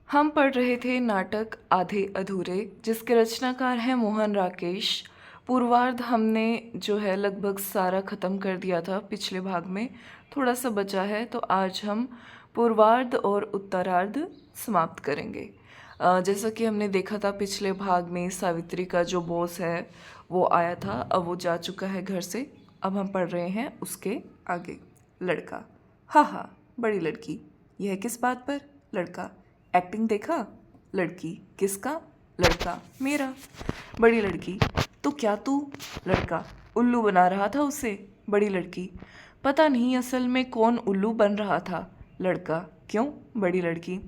हम पढ़ रहे थे नाटक आधे अधूरे, जिसके रचनाकार हैं मोहन राकेश। पूर्वार्ध हमने जो है लगभग सारा ख़त्म कर दिया था पिछले भाग में, थोड़ा सा बचा है, तो आज हम पूर्वार्ध और उत्तरार्ध समाप्त करेंगे। जैसा कि हमने देखा था पिछले भाग में सावित्री का जो बॉस है वो आया था, अब वो जा चुका है घर से। अब हम पढ़ रहे हैं उसके आगे। लड़का, हाँ हाँ, बड़ी लड़की, यह किस बात पर? लड़का, एक्टिंग देखा? लड़की, किसका? लड़का, मेरा। बड़ी लड़की, तो क्या तू? लड़का, उल्लू बना रहा था उसे। बड़ी लड़की, पता नहीं असल में कौन उल्लू बन रहा था। लड़का, क्यों? बड़ी लड़की,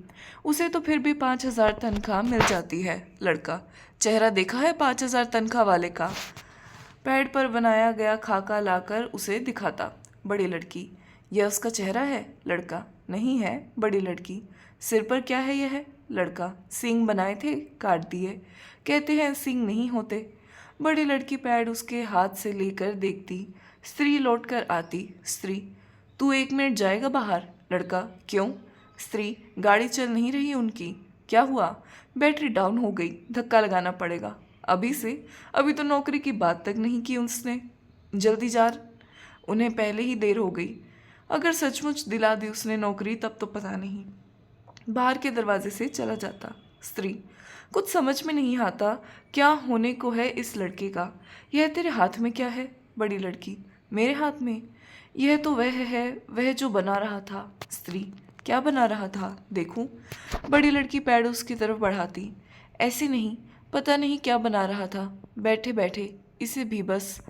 उसे तो फिर भी 5,000 तनख्वाह मिल जाती है। लड़का, चेहरा देखा है 5,000 तनख्वाह वाले का? पैड पर बनाया गया खाका लाकर उसे दिखाता। बड़ी लड़की, यह उसका चेहरा है? लड़का, नहीं है। बड़ी लड़की, सिर पर क्या है यह? लड़का, सींग बनाए थे, काट दिए। कहते हैं सींग नहीं होते। बड़ी लड़की पैड उसके हाथ से लेकर देखती। स्त्री लौट कर आती। स्त्री, तू 1 मिनट जाएगा बाहर? लड़का, क्यों? स्त्री, गाड़ी चल नहीं रही उनकी। क्या हुआ? बैटरी डाउन हो गई, धक्का लगाना पड़ेगा। अभी से? अभी तो नौकरी की बात तक नहीं की उसने। जल्दी जा, उन्हें पहले ही देर हो गई। अगर सचमुच दिला दी उसने नौकरी तब तो पता नहीं। बाहर के दरवाजे से चला जाता। स्त्री, कुछ समझ में नहीं आता क्या होने को है इस लड़के का। यह तेरे हाथ में क्या है? बड़ी लड़की, मेरे हाथ में? यह तो वह है, वह जो बना रहा था। स्त्री, क्या बना रहा था, देखूं? बड़ी लड़की पैड उसकी तरफ बढ़ाती। ऐसे नहीं, पता नहीं क्या बना रहा था, बैठे बैठे इसे भी बस।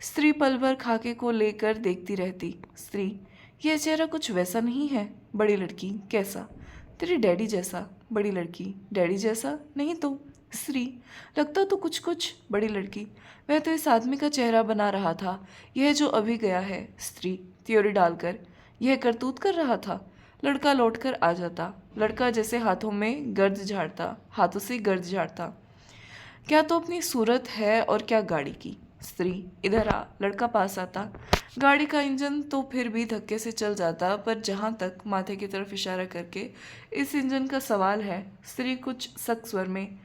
स्त्री पल भर खाके को लेकर देखती रहती। स्त्री, यह चेहरा कुछ वैसा नहीं है। बड़ी लड़की, कैसा? तेरे डैडी जैसा। बड़ी लड़की, डैडी जैसा नहीं तो। स्त्री, लगता तो कुछ कुछ। बड़ी लड़की, वह तो इस आदमी का चेहरा बना रहा था, यह जो अभी गया है। स्त्री, त्योरी डालकर, यह करतूत कर रहा था। लड़का लौटकर आ जाता। लड़का जैसे हाथों में गर्द झाड़ता, हाथों से गर्द झाड़ता। क्या तो अपनी सूरत है और क्या गाड़ी की। स्त्री, इधर आ। लड़का पास आता। गाड़ी का इंजन तो फिर भी धक्के से चल जाता, पर जहाँ तक माथे की तरफ इशारा करके इस इंजन का सवाल है। स्त्री कुछ सख्त स्वर में,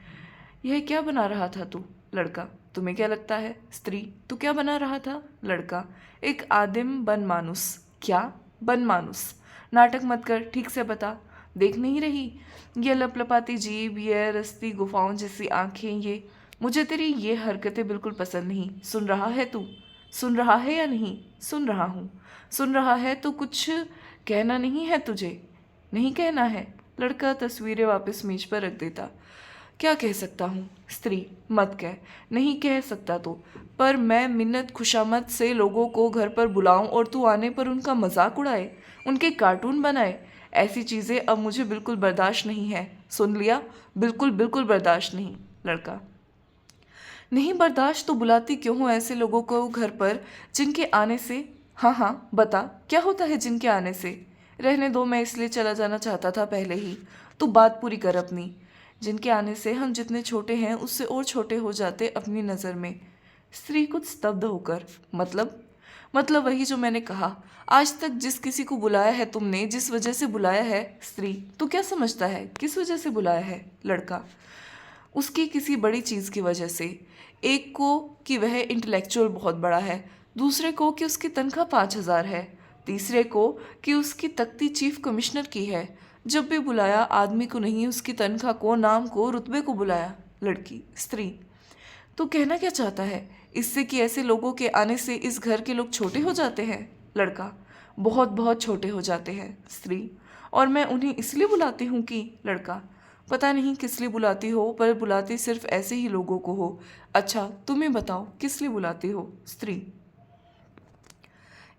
यह क्या बना रहा था तू? लड़का, तुम्हें क्या लगता है? स्त्री, तू क्या बना रहा था? लड़का, एक आदिम बन मानुस। क्या बन मानुस? नाटक मत कर, ठीक से बता। देख नहीं रही ये लपलपाती जीभ, ये रस्ती गुफाओं जैसी आंखें, ये मुझे तेरी ये हरकतें बिल्कुल पसंद नहीं। सुन रहा है तू? सुन रहा है या नहीं? सुन रहा हूँ। सुन रहा है तो कुछ कहना नहीं है तुझे? नहीं कहना है। लड़का तस्वीरें वापस मेज पर रख देता। क्या कह सकता हूँ? स्त्री, मत कह। नहीं कह सकता तो, पर मैं मिन्नत खुशामद से लोगों को घर पर बुलाऊं और तू आने पर उनका मजाक उड़ाए, उनके कार्टून बनाए, ऐसी चीज़ें अब मुझे बिल्कुल बर्दाश्त नहीं है। सुन लिया? बिल्कुल बिल्कुल बर्दाश्त नहीं। लड़का, नहीं बर्दाश्त तो बुलाती क्यों हो ऐसे लोगों को घर पर जिनके आने से? हाँ हाँ बता, क्या होता है जिनके आने से? रहने दो, मैं इसलिए चला जाना चाहता था पहले ही। तू बात पूरी कर अपनी। जिनके आने से हम जितने छोटे हैं उससे और छोटे हो जाते अपनी नज़र में। स्त्री कुछ स्तब्ध होकर, मतलब वही जो मैंने कहा। आज तक जिस किसी को बुलाया है तुमने, जिस वजह से बुलाया है। स्त्री, तू क्या समझता है किस वजह से बुलाया है? लड़का, उसकी किसी बड़ी चीज़ की वजह से। एक को कि वह इंटेलेक्चुअल बहुत बड़ा है, दूसरे को कि उसकी तनख्वाह 5,000 है, तीसरे को कि उसकी तख्ती चीफ कमिश्नर की है। जब भी बुलाया आदमी को नहीं, उसकी तनख्वाह को, नाम को, रुतबे को बुलाया। लड़की, स्त्री, तो कहना क्या चाहता है इससे कि ऐसे लोगों के आने से इस घर के लोग छोटे हो जाते हैं? लड़का, बहुत बहुत छोटे हो जाते हैं। स्त्री, और मैं उन्हें इसलिए बुलाती हूँ कि। लड़का, पता नहीं किस लिए बुलाती हो, पर बुलाती सिर्फ ऐसे ही लोगों को हो। अच्छा तुम्हें बताओ किस लिए बुलाती हो? स्त्री,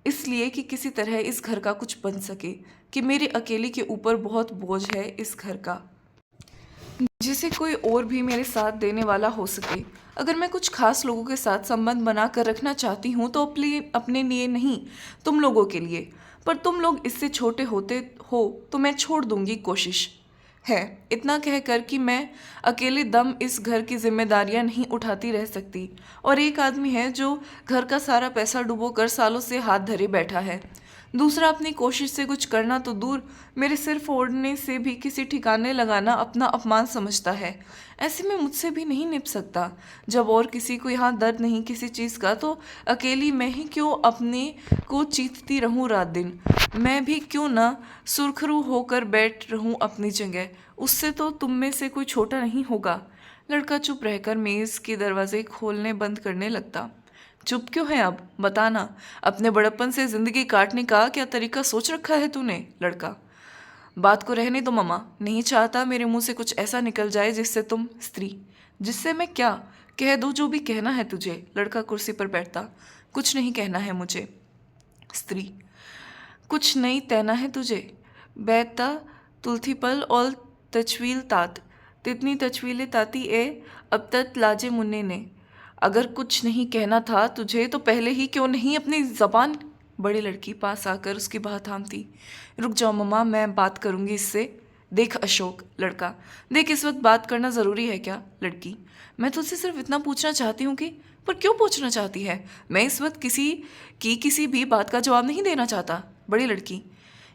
इसलिए कि किसी तरह इस घर का कुछ बन सके, कि मेरे अकेले के ऊपर बहुत बोझ है इस घर का, जिसे कोई और भी मेरे साथ देने वाला हो सके। अगर मैं कुछ खास लोगों के साथ संबंध बना कर रखना चाहती हूँ तो अपने लिए नहीं, तुम लोगों के लिए। पर तुम लोग इससे छोटे होते हो तो मैं छोड़ दूंगी कोशिश है। इतना कहकर कि मैं अकेले दम इस घर की जिम्मेदारियां नहीं उठाती रह सकती, और एक आदमी है जो घर का सारा पैसा डुबो कर सालों से हाथ धरे बैठा है। दूसरा अपनी कोशिश से कुछ करना तो दूर, मेरे सिर फोड़ने से भी किसी ठिकाने लगाना अपना अपमान समझता है। ऐसे में मुझसे भी नहीं निप सकता। जब और किसी को यहाँ दर्द नहीं किसी चीज़ का, तो अकेली मैं ही क्यों अपने को चीखती रहूं रात दिन। मैं भी क्यों ना सुरखरू होकर बैठ रहूं अपनी जगह। उससे तो तुम में से कोई छोटा नहीं होगा। लड़का चुप रहकर मेज़ के दरवाजे खोलने बंद करने लगता। चुप क्यों है अब, बताना। अपने बड़प्पन से जिंदगी काटने का क्या तरीका सोच रखा है तूने। लड़का, बात को रहने दो मामा, नहीं चाहता मेरे मुंह से कुछ ऐसा निकल जाए जिससे तुम। स्त्री, जिससे मैं क्या। कह दो जो भी कहना है तुझे। लड़का कुर्सी पर बैठता। कुछ नहीं कहना है मुझे। स्त्री, कुछ नहीं कहना है तुझे। बैठता तुलथीपल और तचवील तात, तितनी तचवीले ताती ए अब तक लाजे मुन्ने ने। अगर कुछ नहीं कहना था तुझे तो पहले ही क्यों नहीं अपनी जबान। बड़ी लड़की पास आकर उसकी बाह थामती। रुक जाओ मम्मा, मैं बात करूंगी इससे। देख अशोक। लड़का, देख इस वक्त बात करना ज़रूरी है क्या। लड़की, मैं तुझसे सिर्फ इतना पूछना चाहती हूँ कि। पर क्यों पूछना चाहती है। मैं इस वक्त किसी भी बात का जवाब नहीं देना चाहता। बड़ी लड़की,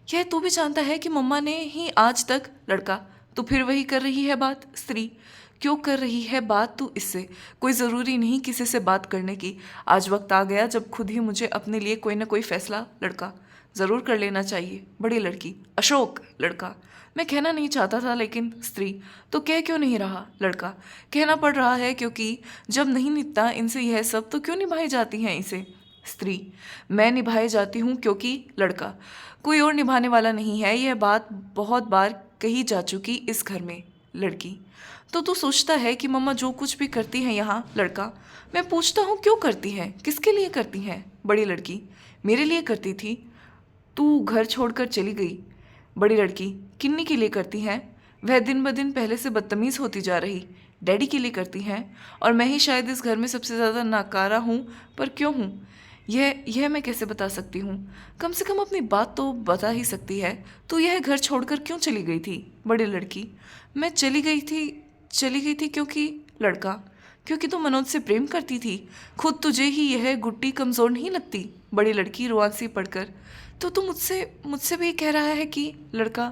यह तू भी जानता है कि मम्मा ने ही आज तक। लड़का, तो फिर वही कर रही है बात। स्त्री, क्यों कर रही है बात तू इससे। कोई ज़रूरी नहीं किसी से बात करने की। आज वक्त आ गया जब खुद ही मुझे अपने लिए कोई ना कोई फैसला। लड़का, ज़रूर कर लेना चाहिए। बड़ी लड़की, अशोक। लड़का, मैं कहना नहीं चाहता था लेकिन। स्त्री, तो कह क्यों नहीं रहा। लड़का, कहना पड़ रहा है क्योंकि जब नहीं निपटा इनसे यह सब तो क्यों निभाई जाती हैं इसे। स्त्री, मैं निभाई जाती हूँ क्योंकि। लड़का, कोई और निभाने वाला नहीं है, यह बात बहुत बार कही जा चुकी इस घर में। लड़की, तो तू सोचता है कि मम्मा जो कुछ भी करती हैं यहाँ। लड़का, मैं पूछता हूँ क्यों करती हैं, किसके लिए करती हैं। बड़ी लड़की, मेरे लिए करती थी, तू घर छोड़कर चली गई। बड़ी लड़की, किन्नी के लिए करती हैं। वह दिन ब दिन पहले से बदतमीज़ होती जा रही। डैडी के लिए करती हैं। और मैं ही शायद इस घर में सबसे ज़्यादा नाकारा हूँ। पर क्यों हूँ यह मैं कैसे बता सकती हूँ। कम से कम अपनी बात तो बता ही सकती है। तू यह घर छोड़कर क्यों चली गई थी। बड़ी लड़की, मैं चली गई थी क्योंकि। लड़का, क्योंकि तू मनोज से प्रेम करती थी। खुद तुझे ही यह गुट्टी कमज़ोर नहीं लगती। बड़ी लड़की रुआंसी पढ़कर, तो तू मुझसे मुझसे भी कह रहा है कि। लड़का,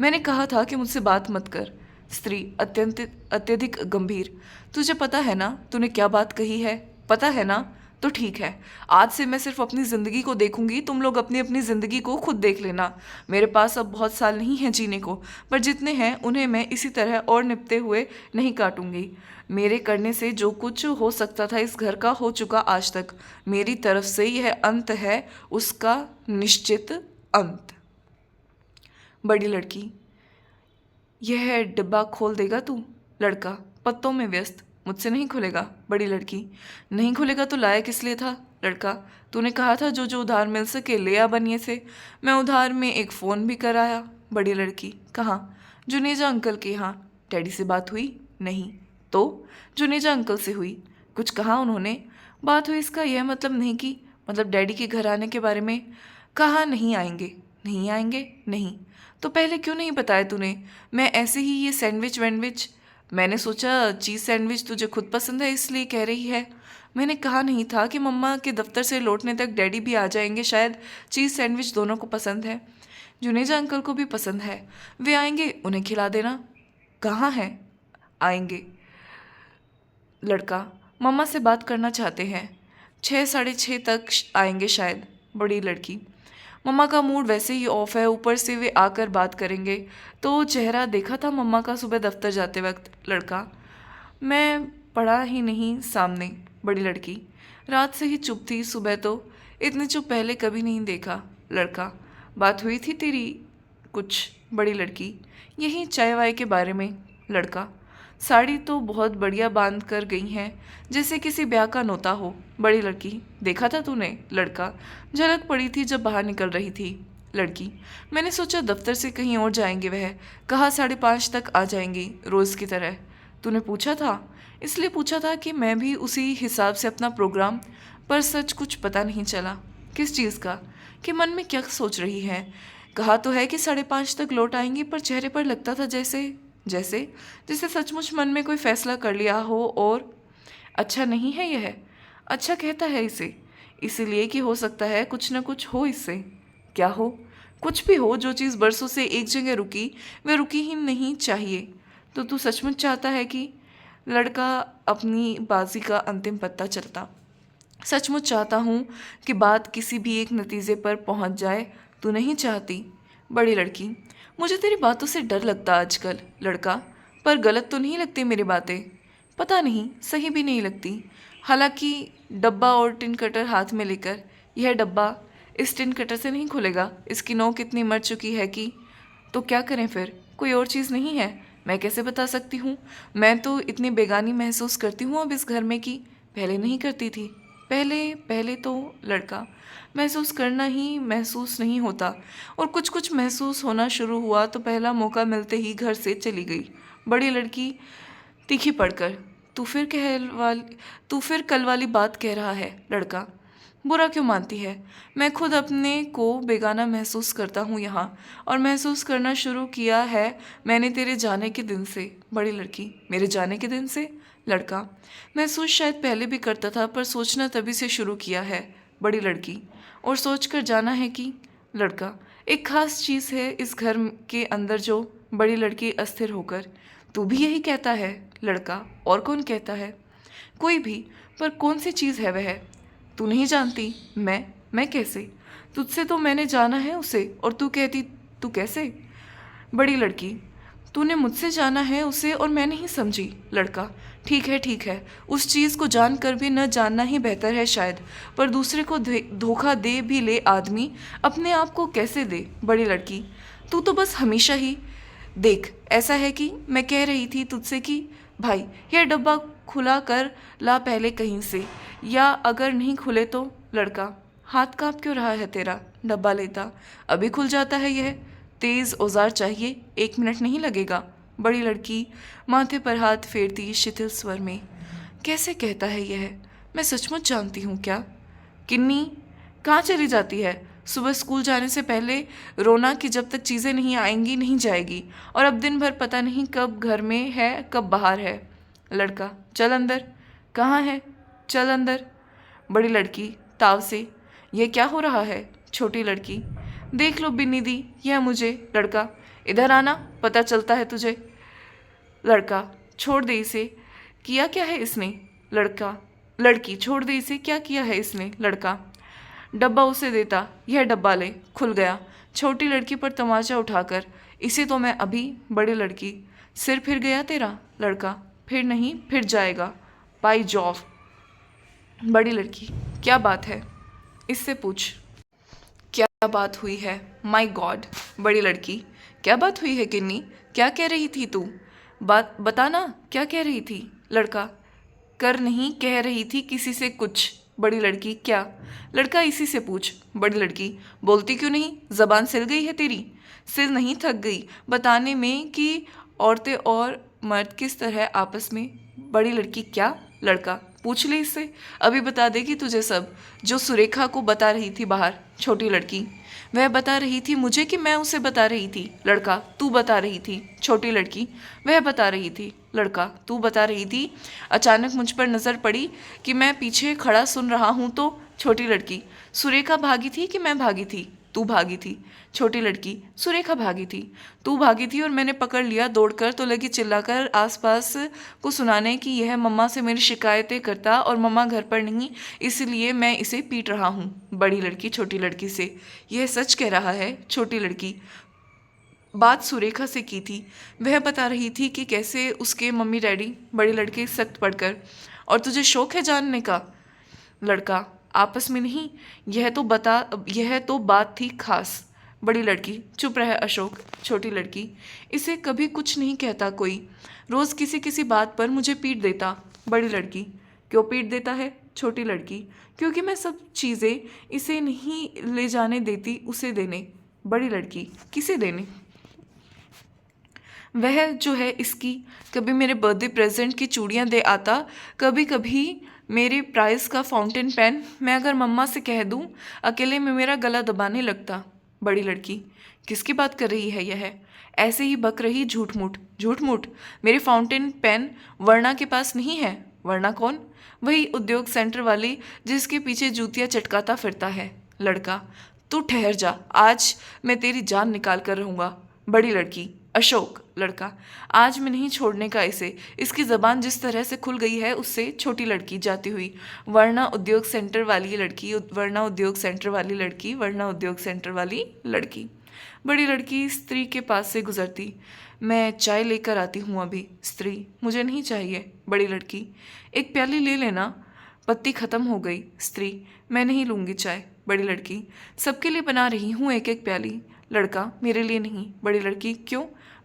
मैंने कहा था कि मुझसे बात मत कर। स्त्री अत्यधिक गंभीर, तुझे पता है ना तूने क्या बात कही है। पता है ना, तो ठीक है। आज से मैं सिर्फ अपनी ज़िंदगी को देखूंगी, तुम लोग अपनी अपनी ज़िंदगी को खुद देख लेना। मेरे पास अब बहुत साल नहीं हैं जीने को, पर जितने हैं उन्हें मैं इसी तरह और निपटे हुए नहीं काटूंगी। मेरे करने से जो कुछ हो सकता था इस घर का हो चुका आज तक। मेरी तरफ से यह अंत है, उसका निश्चित अंत। बड़ी लड़की, यह डिब्बा खोल देगा तू। लड़का, पत्तों में व्यस्त, मुझसे नहीं खुलेगा। बड़ी लड़की, नहीं खुलेगा तो लाया किस लिए था। लड़का, तूने कहा था जो जो उधार मिल सके ले आ बनिए से। मैं उधार में एक फ़ोन भी कराया। बड़ी लड़की, कहाँ। जुनेजा अंकल के यहाँ। डैडी से बात हुई। नहीं। तो जुनेजा अंकल से हुई। कुछ कहा उन्होंने। बात हुई इसका यह मतलब नहीं कि। मतलब डैडी के घर आने के बारे में। कहा नहीं आएंगे। नहीं आएंगे। नहीं। तो पहले क्यों नहीं बताया तूने। मैं ऐसे ही ये सैंडविच वैंडविच। मैंने सोचा चीज़ सैंडविच तुझे खुद पसंद है इसलिए कह रही है। मैंने कहा नहीं था कि मम्मा के दफ्तर से लौटने तक डैडी भी आ जाएंगे, शायद चीज़ सैंडविच दोनों को पसंद है। जुनेजा अंकल को भी पसंद है। वे आएंगे, उन्हें खिला देना। कहाँ हैं। आएंगे। लड़का, मम्मा से बात करना चाहते हैं। 6 साढ़े 6 तक आएंगे शायद। बड़ी लड़की, मम्मा का मूड वैसे ही ऑफ है, ऊपर से वे आकर बात करेंगे। तो चेहरा देखा था मम्मा का सुबह दफ्तर जाते वक्त। लड़का, मैं पढ़ा ही नहीं सामने। बड़ी लड़की, रात से ही चुप थी, सुबह तो इतनी चुप पहले कभी नहीं देखा। लड़का, बात हुई थी तेरी कुछ। बड़ी लड़की, यही चाय वाय के बारे में। लड़का, साड़ी तो बहुत बढ़िया बांध कर गई हैं, जैसे किसी ब्याह का नोता हो। बड़ी लड़की, देखा था तूने। लड़का, झलक पड़ी थी जब बाहर निकल रही थी। लड़की, मैंने सोचा दफ्तर से कहीं और जाएंगे वह। कहा 5:30 तक आ जाएंगी रोज़ की तरह। तूने पूछा था। इसलिए पूछा था कि मैं भी उसी हिसाब से अपना प्रोग्राम। पर सच कुछ पता नहीं चला। किस चीज़ का, कि मन में क्या सोच रही है। कहा तो है कि 5:30 तक लौट आएंगी, पर चेहरे पर लगता था जैसे जैसे जैसे सचमुच मन में कोई फैसला कर लिया हो। और अच्छा नहीं है यह। अच्छा कहता है इसे, इसीलिए कि हो सकता है कुछ न कुछ हो इससे। क्या हो, कुछ भी हो, जो चीज़ बरसों से एक जगह रुकी वह रुकी ही नहीं चाहिए। तो तू सचमुच चाहता है कि लड़का अपनी बाजी का अंतिम पत्ता चलता। सचमुच चाहता हूँ कि बात किसी भी एक नतीजे पर पहुँच जाए। तू नहीं चाहती? बड़ी लड़की, मुझे तेरी बातों से डर लगता आजकल। लड़का, पर गलत तो नहीं लगती मेरी बातें? पता नहीं, सही भी नहीं लगती। हालांकि डब्बा और टिन कटर हाथ में लेकर, यह डब्बा इस टिन कटर से नहीं खुलेगा। इसकी नोक इतनी मर चुकी है कि। तो क्या करें फिर? कोई और चीज़ नहीं है? मैं कैसे बता सकती हूँ? मैं तो इतनी बेगानी महसूस करती हूँ अब इस घर में कि पहले नहीं करती थी। पहले पहले तो लड़का, महसूस करना ही महसूस नहीं होता, और कुछ कुछ महसूस होना शुरू हुआ तो पहला मौका मिलते ही घर से चली गई। बड़ी लड़की तीखी पड़कर, तू फिर कल वाली बात कह रहा है? लड़का, बुरा क्यों मानती है? मैं खुद अपने को बेगाना महसूस करता हूँ यहाँ, और महसूस करना शुरू किया है मैंने तेरे जाने के दिन से। बड़ी लड़की, मेरे जाने के दिन से? लड़का, महसूस शायद पहले भी करता था, पर सोचना तभी से शुरू किया है। बड़ी लड़की, और सोच कर जाना है कि। लड़का, एक खास चीज़ है इस घर के अंदर जो। बड़ी लड़की अस्थिर होकर, तू भी यही कहता है? लड़का, और कौन कहता है? कोई भी, पर कौन सी चीज़ है वह? तू नहीं जानती? मैं कैसे? तुझसे तो मैंने जाना है उसे, और तू कहती तू कैसे? बड़ी लड़की, तूने मुझसे जाना है उसे और मैं नहीं समझी। लड़का, ठीक है, उस चीज़ को जानकर भी न जानना ही बेहतर है शायद, पर दूसरे को धोखा दे भी ले आदमी, अपने आप को कैसे दे? बड़ी लड़की, तू तो बस हमेशा ही। देख, ऐसा है कि मैं कह रही थी तुझसे कि भाई, यह डब्बा खुला कर ला पहले कहीं से, या अगर नहीं खुले तो। लड़का, हाथ कांप क्यों रहा है तेरा? डब्बा लेता, अभी खुल जाता है यह। तेज औजार चाहिए, 1 मिनट नहीं लगेगा। बड़ी लड़की माथे पर हाथ फेरती शिथिल स्वर में, कैसे कहता है यह? मैं सचमुच जानती हूँ क्या? किन्नी कहाँ चली जाती है? सुबह स्कूल जाने से पहले रोना कि जब तक चीज़ें नहीं आएंगी नहीं जाएगी, और अब दिन भर पता नहीं कब घर में है कब बाहर है। लड़का, चल अंदर। कहाँ है? चल अंदर। बड़ी लड़की ताव से, यह क्या हो रहा है? छोटी लड़की, देख लो बिन्नी दी, यह मुझे। लड़का, इधर आना, पता चलता है तुझे। लड़का, छोड़ दे इसे, किया क्या है इसने? लड़की, छोड़ दे इसे, क्या किया है इसने? लड़का, डब्बा उसे देता, यह डब्बा ले, खुल गया। छोटी लड़की पर तमाचा उठाकर, इसे तो मैं अभी। बड़ी लड़की, सिर फिर गया तेरा? लड़का, फिर नहीं, फिर जाएगा। By job. बड़ी लड़की, क्या बात है? इससे पूछ, क्या बात हुई है? My God. बड़ी लड़की, क्या बात हुई है किन्नी? क्या कह रही थी तू? बात बताना, क्या कह रही थी? लड़का, कर नहीं कह रही थी किसी से कुछ। बड़ी लड़की, क्या? लड़का, इसी से पूछ। बड़ी लड़की, बोलती क्यों नहीं? जबान सिल गई है तेरी? सिल नहीं, थक गई बताने में कि औरतें और मर्द किस तरह आपस में। बड़ी लड़की, क्या? लड़का, पूछ ले इससे, अभी बता देगी तुझे सब, जो सुरेखा को बता रही थी बाहर। छोटी लड़की, वह बता रही थी मुझे कि मैं उसे बता रही थी? लड़का, तू बता रही थी। छोटी लड़की, वह बता रही थी। लड़का, तू बता रही थी? अचानक मुझ पर नज़र पड़ी कि मैं पीछे खड़ा सुन रहा हूँ तो। छोटी लड़की, सुरेखा भागी थी कि मैं भागी थी? तू भागी थी। छोटी लड़की, सुरेखा भागी थी, तू भागी थी और मैंने पकड़ लिया दौड़कर, तो लगी चिल्लाकर आसपास को सुनाने कि यह मम्मा से मेरी शिकायतें करता और मम्मा घर पर नहीं, इसलिए मैं इसे पीट रहा हूँ। बड़ी लड़की छोटी लड़की से, यह सच कह रहा है? छोटी लड़की, बात सुरेखा से की थी, वह बता रही थी कि कैसे उसके मम्मी डैडी। बड़ी लड़की सख्त पड़कर, और तुझे शौक है जानने का? लड़का, आपस में नहीं, यह तो बात थी खास। बड़ी लड़की, चुप रह अशोक। छोटी लड़की, इसे कभी कुछ नहीं कहता कोई, रोज़ किसी किसी बात पर मुझे पीट देता। बड़ी लड़की, क्यों पीट देता है? छोटी लड़की, क्योंकि मैं सब चीज़ें इसे नहीं ले जाने देती उसे देने। बड़ी लड़की, किसे देने? वह जो है इसकी, कभी मेरे बर्थडे प्रेजेंट की चूड़ियाँ दे आता, कभी कभी मेरे प्राइस का फाउंटेन पेन। मैं अगर मम्मा से कह दूँ, अकेले में मेरा गला दबाने लगता। बड़ी लड़की, किसकी बात कर रही है यह? ऐसे ही बक रही, झूठ मूठ। झूठ मूठ? मेरे फाउंटेन पेन वर्णा के पास नहीं है। वर्णा कौन? वही उद्योग सेंटर वाली जिसके पीछे जूतियाँ चटकाता फिरता है। लड़का, तू ठहर जा, आज मैं तेरी जान निकाल कर रहूँगा। बड़ी लड़की। अशोक। लड़का। आज मैं नहीं छोड़ने का इसे। इसकी ज़बान जिस तरह से खुल गई है उससे। छोटी लड़की जाती हुई। वरना उद्योग सेंटर वाली लड़की, वरना उद्योग सेंटर वाली लड़की, वरना उद्योग सेंटर वाली लड़की। बड़ी लड़की स्त्री के पास से गुजरती। मैं चाय लेकर आती हूँ अभी। स्त्री। मुझे नहीं चाहिए। बड़ी लड़की। एक प्याली ले लेना, पत्ती खत्म हो गई। स्त्री। मैं नहीं लूँगी चाय। बड़ी लड़की। सबके लिए बना रही हूँ एक एक प्याली। लड़का। मेरे लिए नहीं। बड़ी लड़की। क्यों?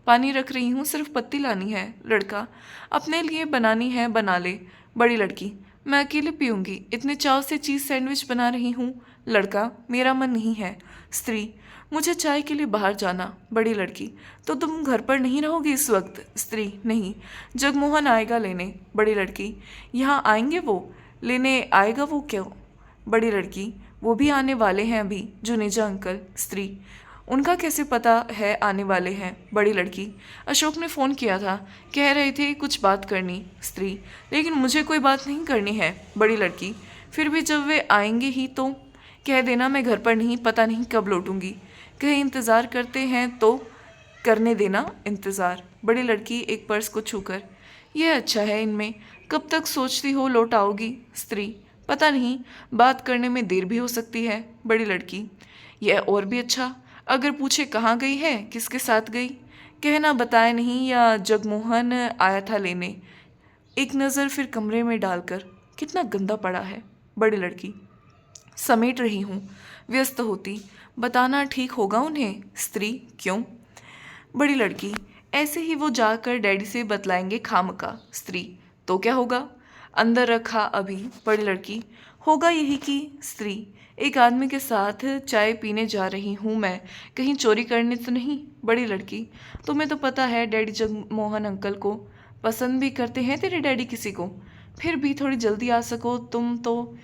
पानी रख रही हूँ, सिर्फ पत्ती लानी है। लड़का। अपने लिए बनानी है बना ले। बड़ी लड़की। मैं अकेले पीऊँगी, इतने चाव से चीज़ सैंडविच बना रही हूँ। लड़का। मेरा मन नहीं है। स्त्री। मुझे चाय के लिए बाहर जाना। बड़ी लड़की। तो तुम घर पर नहीं रहोगी इस वक्त? स्त्री। नहीं, जगमोहन आएगा लेने। बड़ी लड़की। यहाँ आएंगे वो? लेने आएगा वो क्यों? बड़ी लड़की। वो भी आने वाले हैं अभी, जुनेजा अंकल। स्त्री। उनका कैसे पता है आने वाले हैं? बड़ी लड़की। अशोक ने फ़ोन किया था, कह रहे थे कुछ बात करनी। स्त्री। लेकिन मुझे कोई बात नहीं करनी है। बड़ी लड़की। फिर भी जब वे आएंगे ही तो कह देना मैं घर पर नहीं, पता नहीं कब लौटूंगी। कहीं इंतज़ार करते हैं तो करने देना इंतज़ार। बड़ी लड़की एक पर्स को छूकर। यह अच्छा है, इनमें कब तक सोचती हो लौट आओगी? स्त्री। पता नहीं, बात करने में देर भी हो सकती है। बड़ी लड़की। यह और भी अच्छा, अगर पूछे कहाँ गई है, किसके साथ गई, कहना बताए नहीं या जगमोहन आया था लेने। एक नज़र फिर कमरे में डालकर, कितना गंदा पड़ा है। बड़ी लड़की। समेट रही हूँ, व्यस्त होती। बताना ठीक होगा उन्हें? स्त्री। क्यों? बड़ी लड़की। ऐसे ही वो जाकर डैडी से बतलाएंगे खामका। स्त्री। तो क्या होगा? अंदर रखा अभी। बड़ी लड़की। होगा यही कि। स्त्री। एक आदमी के साथ चाय पीने जा रही हूँ मैं, कहीं चोरी करने तो नहीं? बड़ी लड़की। तुम्हें तो पता है डैडी जगमोहन अंकल को पसंद भी करते हैं तेरे डैडी किसी को। फिर भी थोड़ी जल्दी आ सको तुम तो।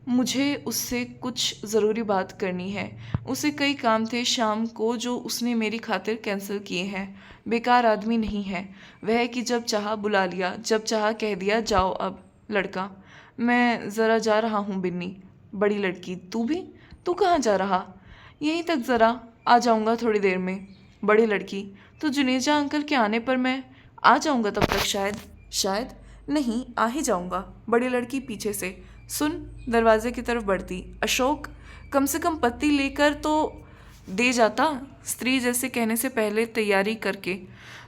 मुझे उससे कुछ ज़रूरी बात करनी है। उसे कई काम थे शाम को जो उसने मेरी खातिर कैंसिल किए हैं। बेकार आदमी नहीं है वह कि जब चाहा बुला लिया, जब चाहा कह दिया जाओ अब। लड़का। मैं ज़रा जा रहा हूँ बिन्नी। बड़ी लड़की। तू भी? तू कहाँ जा रहा? यहीं तक ज़रा, आ जाऊँगा थोड़ी देर में। बड़ी लड़की। तो जुनेजा अंकल के आने पर मैं आ जाऊँगा तब तक शायद। शायद नहीं, आ ही जाऊँगा। बड़ी लड़की पीछे से। सुन। दरवाजे की तरफ बढ़ती। अशोक, कम से कम पत्ती लेकर तो दे जाता। स्त्री जैसे कहने से पहले तैयारी करके।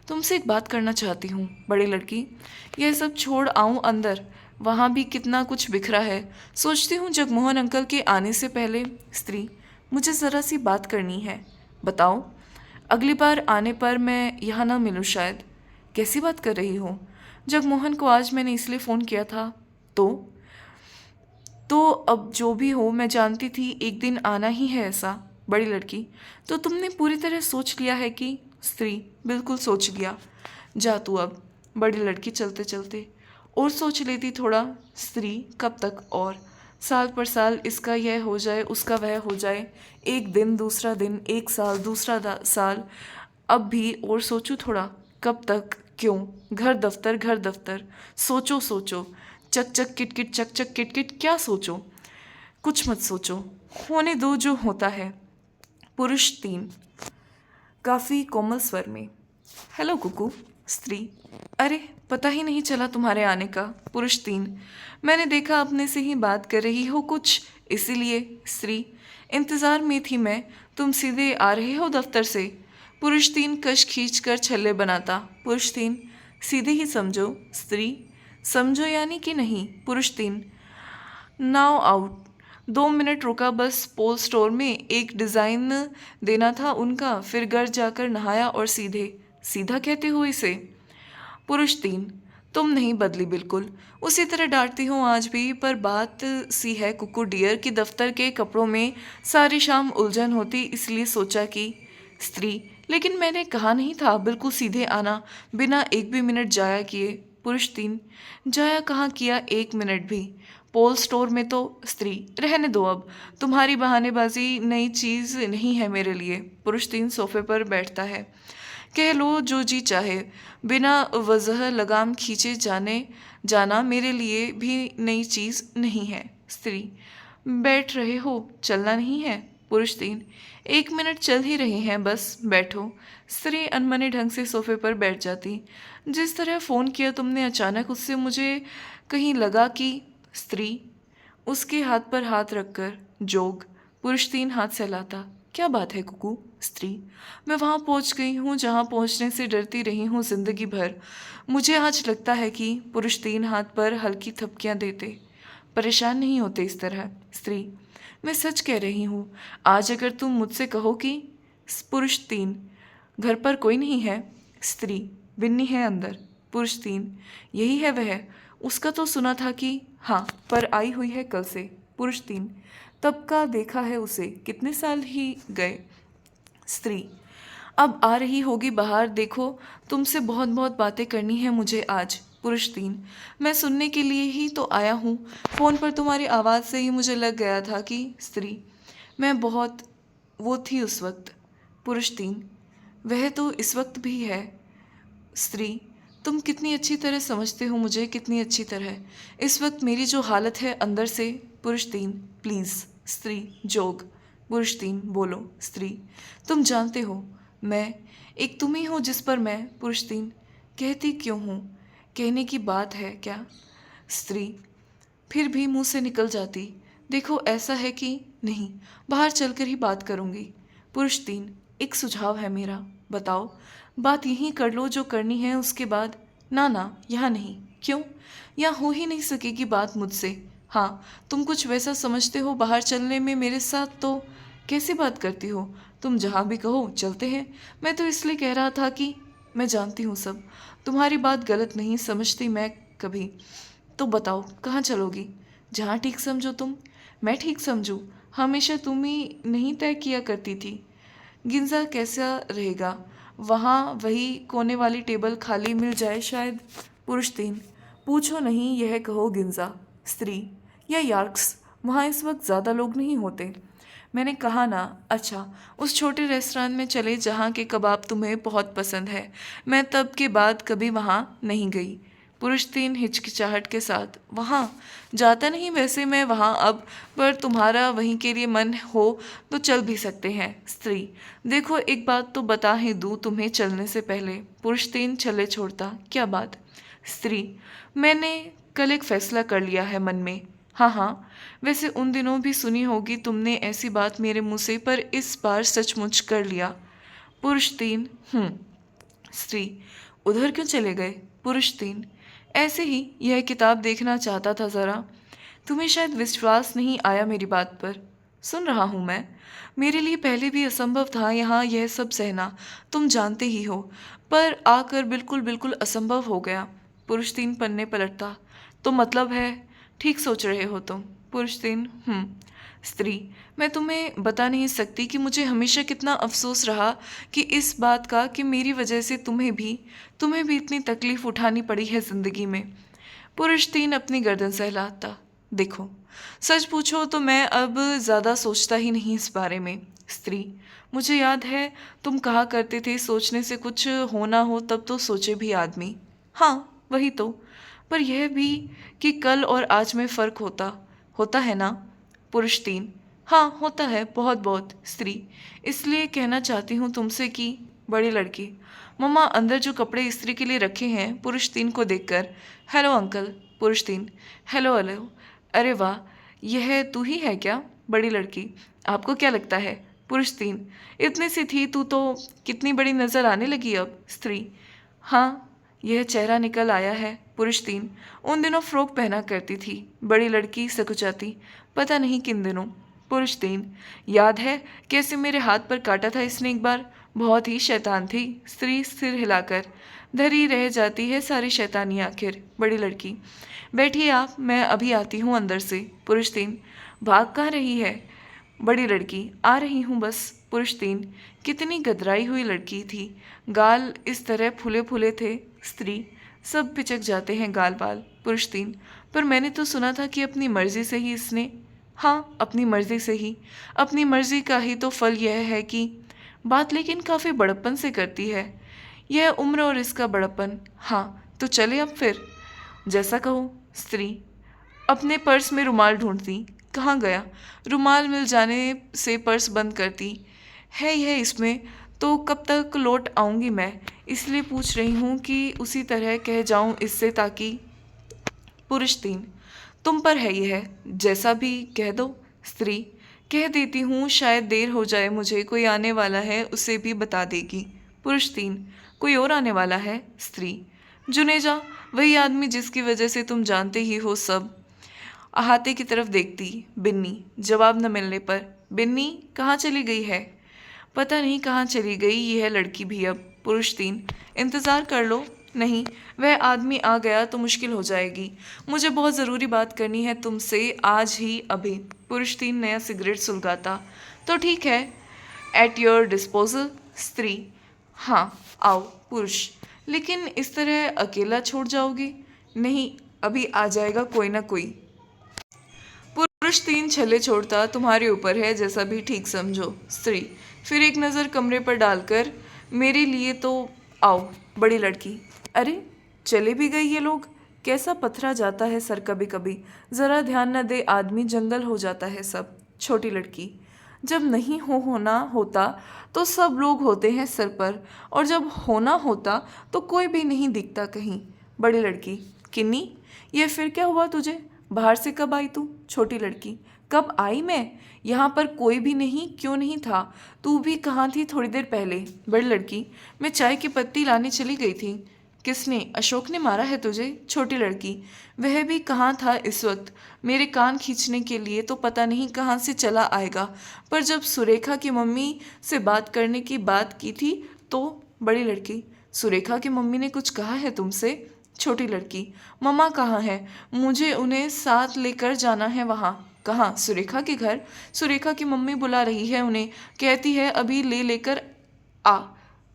तुमसे एक बात करना चाहती हूँ। बड़ी लड़की। यह सब छोड़ आऊँ अंदर? वहाँ भी कितना कुछ बिखरा है, सोचती हूँ जगमोहन अंकल के आने से पहले। स्त्री। मुझे ज़रा सी बात करनी है। बताओ। अगली बार आने पर मैं यहाँ ना मिलूँ शायद। कैसी बात कर रही हो? जगमोहन को आज मैंने इसलिए फ़ोन किया था। तो अब जो भी हो, मैं जानती थी एक दिन आना ही है ऐसा। बड़ी लड़की। तो तुमने पूरी तरह सोच लिया है कि? स्त्री। बिल्कुल सोच लिया। जा तू अब। बड़ी लड़की चलते चलते। और सोच लेती थोड़ा। स्त्री। कब तक और? साल पर साल, इसका यह हो जाए उसका वह हो जाए, एक दिन दूसरा दिन, एक साल दूसरा साल। अब भी और सोचूं थोड़ा? कब तक? क्यों? घर दफ्तर घर दफ्तर। सोचो सोचो। चक चक किटकिट, चक चक किटकिट। क्या सोचो? कुछ मत सोचो, होने दो जो होता है। पुरुष 3 काफ़ी कोमल स्वर में। हेलो कुकू। स्त्री। अरे, पता ही नहीं चला तुम्हारे आने का। पुरुष 3। मैंने देखा अपने से ही बात कर रही हो कुछ, इसीलिए। स्त्री। इंतज़ार में थी मैं, तुम सीधे आ रहे हो दफ्तर से? पुरुष 3 कश खींच कर छल्ले बनाता। पुरुष 3। सीधे ही समझो। स्त्री। समझो यानी कि नहीं? पुरुष 3। Now out. 2 मिनट रुका बस, पोल स्टोर में एक डिज़ाइन देना था उनका, फिर घर जाकर नहाया और सीधे। सीधा कहते हो इसे? पुरुष 3। तुम नहीं बदली बिल्कुल, उसी तरह डांटती हूँ आज भी, पर बात सी है कुकू डियर कि दफ्तर के कपड़ों में सारी शाम उलझन होती, इसलिए सोचा कि। स्त्री। लेकिन मैंने कहा नहीं था बिल्कुल सीधे आना, बिना एक भी मिनट जाया किए? पुरुष 3। जाया कहाँ किया 1 मिनट भी? पोल स्टोर में तो। स्त्री। रहने दो अब, तुम्हारी बहानेबाजी नई चीज़ नहीं है मेरे लिए। पुरुष 3 सोफे पर बैठता है। कह लो जो जी चाहे, बिना वजह लगाम खींचे जाना मेरे लिए भी नई चीज़ नहीं है। स्त्री। बैठ रहे हो, चलना नहीं है? पुरुष 3, 1 मिनट चल ही रहे हैं, बस बैठो। स्त्री अनमने ढंग से सोफे पर बैठ जाती। जिस तरह फ़ोन किया तुमने अचानक, उससे मुझे कहीं लगा कि स्त्री उसके हाथ पर हाथ रखकर जोग। पुरुष 3 हाथ सहलाता। क्या बात है कुकू? स्त्री, मैं वहाँ पहुँच गई हूँ जहाँ पहुँचने से डरती रही हूँ जिंदगी भर। मुझे आज लगता है कि पुरुष 3 हाथ पर हल्की थपकियाँ देते। परेशान नहीं होते इस तरह। स्त्री, मैं सच कह रही हूँ। आज अगर तुम मुझसे कहो कि पुरुष 3, घर पर कोई नहीं है। स्त्री, बिन्नी है अंदर। पुरुष 3, यही है वह। उसका तो सुना था कि हाँ, पर आई हुई है कल से। पुरुष 3, तब का देखा है उसे, कितने साल ही गए। स्त्री, अब आ रही होगी बाहर, देखो। तुमसे बहुत बहुत बातें करनी है मुझे आज। पुरुष 3, मैं सुनने के लिए ही तो आया हूँ। फ़ोन पर तुम्हारी आवाज़ से ही मुझे लग गया था कि स्त्री, मैं बहुत वो थी उस वक्त। पुरुष 3, वह तो इस वक्त भी है। स्त्री, तुम कितनी अच्छी तरह समझते हो मुझे, कितनी अच्छी तरह। इस वक्त मेरी जो हालत है अंदर से। पुरुष 3, प्लीज़। स्त्री, जोग। पुरुष 3, बोलो। स्त्री, तुम जानते हो मैं एक तुम ही हो जिस पर मैं। पुरुष 3, कहती क्यों हूँ, कहने की बात है क्या। स्त्री, फिर भी मुंह से निकल जाती। देखो ऐसा है कि नहीं, बाहर चलकर ही बात करूँगी। पुरुष 3, एक सुझाव है मेरा, बताओ। बात यहीं कर लो जो करनी है, उसके बाद। ना ना, यहाँ नहीं। क्यों? यहाँ हो ही नहीं सकेगी बात मुझसे। हाँ, तुम कुछ वैसा समझते हो बाहर चलने में मेरे साथ, तो कैसी बात करती हो तुम? जहाँ भी कहो चलते हैं। मैं तो इसलिए कह रहा था कि मैं जानती हूँ सब, तुम्हारी बात गलत नहीं समझती मैं कभी। तो बताओ कहाँ चलोगी? जहाँ ठीक समझो तुम। मैं ठीक समझूँ? हमेशा तुम ही नहीं तय किया करती थी। गिंजा कैसा रहेगा? वहाँ वही कोने वाली टेबल खाली मिल जाए शायद। पुरुष 3, पूछो नहीं, यह कहो गिंजा। स्त्री, या यार्क्स, वहाँ इस वक्त ज़्यादा लोग नहीं होते। मैंने कहा ना। अच्छा, उस छोटे रेस्टोरेंट में चले जहाँ के कबाब तुम्हें बहुत पसंद है। मैं तब के बाद कभी वहाँ नहीं गई। पुरुष 3 हिचकिचाहट के साथ, वहाँ जाता नहीं वैसे मैं वहाँ अब, पर तुम्हारा वहीं के लिए मन हो तो चल भी सकते हैं। स्त्री, देखो एक बात तो बता ही दूँ तुम्हें चलने से पहले। पुरुष 3 छले छोड़ता, क्या बात? स्त्री, मैंने कल एक फैसला कर लिया है मन में। हाँ हाँ, वैसे उन दिनों भी सुनी होगी तुमने ऐसी बात मेरे मुंह से, पर इस बार सचमुच कर लिया। पुरुष 3, स्त्री, उधर क्यों चले गए? पुरुष 3, ऐसे ही, यह किताब देखना चाहता था ज़रा। तुम्हें शायद विश्वास नहीं आया मेरी बात पर। सुन रहा हूँ मैं। मेरे लिए पहले भी असंभव था यहाँ यह सब सहना, तुम जानते ही हो, पर आकर बिल्कुल बिल्कुल असंभव हो गया। पुरुष 3 पन्ने पलटता, तो मतलब है ठीक सोच रहे हो तुम। पुरुष 3, स्त्री, मैं तुम्हें बता नहीं सकती कि मुझे हमेशा कितना अफसोस रहा कि इस बात का कि मेरी वजह से तुम्हें भी इतनी तकलीफ उठानी पड़ी है ज़िंदगी में। पुरुष 3 अपनी गर्दन सहलाता, देखो सच पूछो तो मैं अब ज़्यादा सोचता ही नहीं इस बारे में। स्त्री, मुझे याद है तुम कहा करते थे सोचने से कुछ होना हो तब तो सोचे भी आदमी। हाँ वही तो, पर यह भी कि कल और आज में फ़र्क होता होता है ना। पुरुष 3, हाँ होता है, बहुत बहुत। स्त्री, इसलिए कहना चाहती हूँ तुमसे कि बड़ी लड़की, मम्मा अंदर जो कपड़े इस्त्री के लिए रखे हैं। पुरुष 3 को देखकर, हेलो अंकल। पुरुष 3, हेलो हेलो, अरे वाह, यह तू ही है क्या? बड़ी लड़की, आपको क्या लगता है? पुरुष 3, इतनी सी थी तू तो कितनी बड़ी नज़र आने लगी अब। स्त्री, हाँ, यह चेहरा निकल आया है। पुरुष 3, उन दिनों फ्रॉक पहना करती थी। बड़ी लड़की सकुचाती, पता नहीं किन दिनों। पुरुष 3, याद है कैसे मेरे हाथ पर काटा था इसने एक बार, बहुत ही शैतान थी। स्त्री सिर हिलाकर, धरी रह जाती है सारी शैतानी आखिर। बड़ी लड़की, बैठिए आप, मैं अभी आती हूँ अंदर से। पुरुष 3, भाग कहाँ रही है? बड़ी लड़की, आ रही हूँ बस। पुरुष 3, कितनी गदराई हुई लड़की थी, गाल इस तरह फूले फूले थे। स्त्री, सब पिचक जाते हैं गाल बाल। पुरुष 3, पर मैंने तो सुना था कि अपनी मर्जी से ही इसने। हाँ, अपनी मर्जी से ही। अपनी मर्जी का ही तो फल यह है कि बात लेकिन काफ़ी बड़प्पन से करती है। यह उम्र और इसका बड़प्पन। हाँ, तो चले अब फिर। जैसा कहो। स्त्री, अपने पर्स में रुमाल ढूंढती, कहाँ गया? रुमाल मिल जाने से पर्स बंद करती। है यह इसमें, तो कब तक लौट आऊँगी मैं, इसलिए पूछ रही हूँ कि उसी तरह कह जाऊँ इससे, ताकि। पुरुष 3, तुम पर है यह, जैसा भी कह दो। स्त्री, कह देती हूँ, शायद देर हो जाए, मुझे कोई आने वाला है, उसे भी बता देगी। पुरुष 3, कोई और आने वाला है? स्त्री, जुनेजा, वही आदमी जिसकी वजह से तुम जानते ही हो सब। अहाते की तरफ देखती। बिन्नी, जवाब न मिलने पर, बिन्नी कहाँ चली गई है? पता नहीं कहाँ चली गई यह लड़की भी अब। पुरुष 3, इंतज़ार कर लो। नहीं, वह आदमी आ गया तो मुश्किल हो जाएगी, मुझे बहुत ज़रूरी बात करनी है तुमसे, आज ही, अभी। पुरुष 3 नया सिगरेट सुलगाता। तो ठीक है, एट योर डिस्पोजल। स्त्री, हाँ, आओ। पुरुष, लेकिन इस तरह अकेला छोड़ जाओगे? नहीं, अभी आ जाएगा कोई ना कोई। पुरुष 3 छल्ले छोड़ता। तुम्हारे ऊपर है, जैसा भी ठीक समझो। स्त्री, फिर एक नज़र कमरे पर डालकर, मेरे लिए तो आओ। बड़ी लड़की, अरे चले भी गए ये लोग, कैसा पथरा जाता है सर कभी कभी, ज़रा ध्यान न दे आदमी, जंगल हो जाता है सब। छोटी लड़की, जब नहीं होना होता तो सब लोग होते हैं सर पर, और जब होना होता तो कोई भी नहीं दिखता कहीं। बड़ी लड़की, किन्नी, ये फिर क्या हुआ तुझे? बाहर से कब आई तू? छोटी लड़की, कब आई मैं? यहाँ पर कोई भी नहीं, क्यों नहीं था? तू भी कहाँ थी थोड़ी देर पहले? बड़ी लड़की, मैं चाय की पत्ती लाने चली गई थी। किसने? अशोक ने मारा है तुझे? छोटी लड़की, वह भी कहाँ था इस वक्त? मेरे कान खींचने के लिए तो पता नहीं कहाँ से चला आएगा, पर जब सुरेखा की मम्मी से बात करने की बात की थी तो। बड़ी लड़की, सुरेखा की मम्मी ने कुछ कहा है तुमसे? छोटी लड़की, मम्मा कहाँ है? मुझे उन्हें साथ लेकर जाना है वहाँ। कहाँ? सुरेखा के घर। सुरेखा की मम्मी बुला रही है उन्हें, कहती है अभी ले लेकर आ।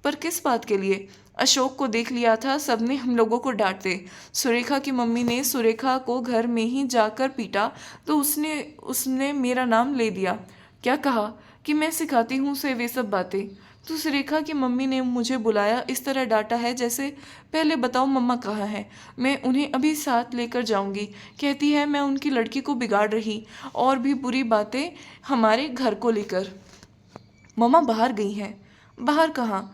पर किस बात के लिए? अशोक को देख लिया था सबने, हम लोगों को डांटते। सुरेखा की मम्मी ने सुरेखा को घर में ही जाकर पीटा तो उसने उसने मेरा नाम ले दिया। क्या कहा? कि मैं सिखाती हूँ उसे वे सब बातें। तो सुरेखा की मम्मी ने मुझे बुलाया, इस तरह डांटा है जैसे। पहले बताओ मम्मा कहाँ है? मैं उन्हें अभी साथ लेकर जाऊंगी, कहती है मैं उनकी लड़की को बिगाड़ रही, और भी बुरी बातें हमारे घर को लेकर। मम्मा बाहर गई हैं। बाहर कहाँ?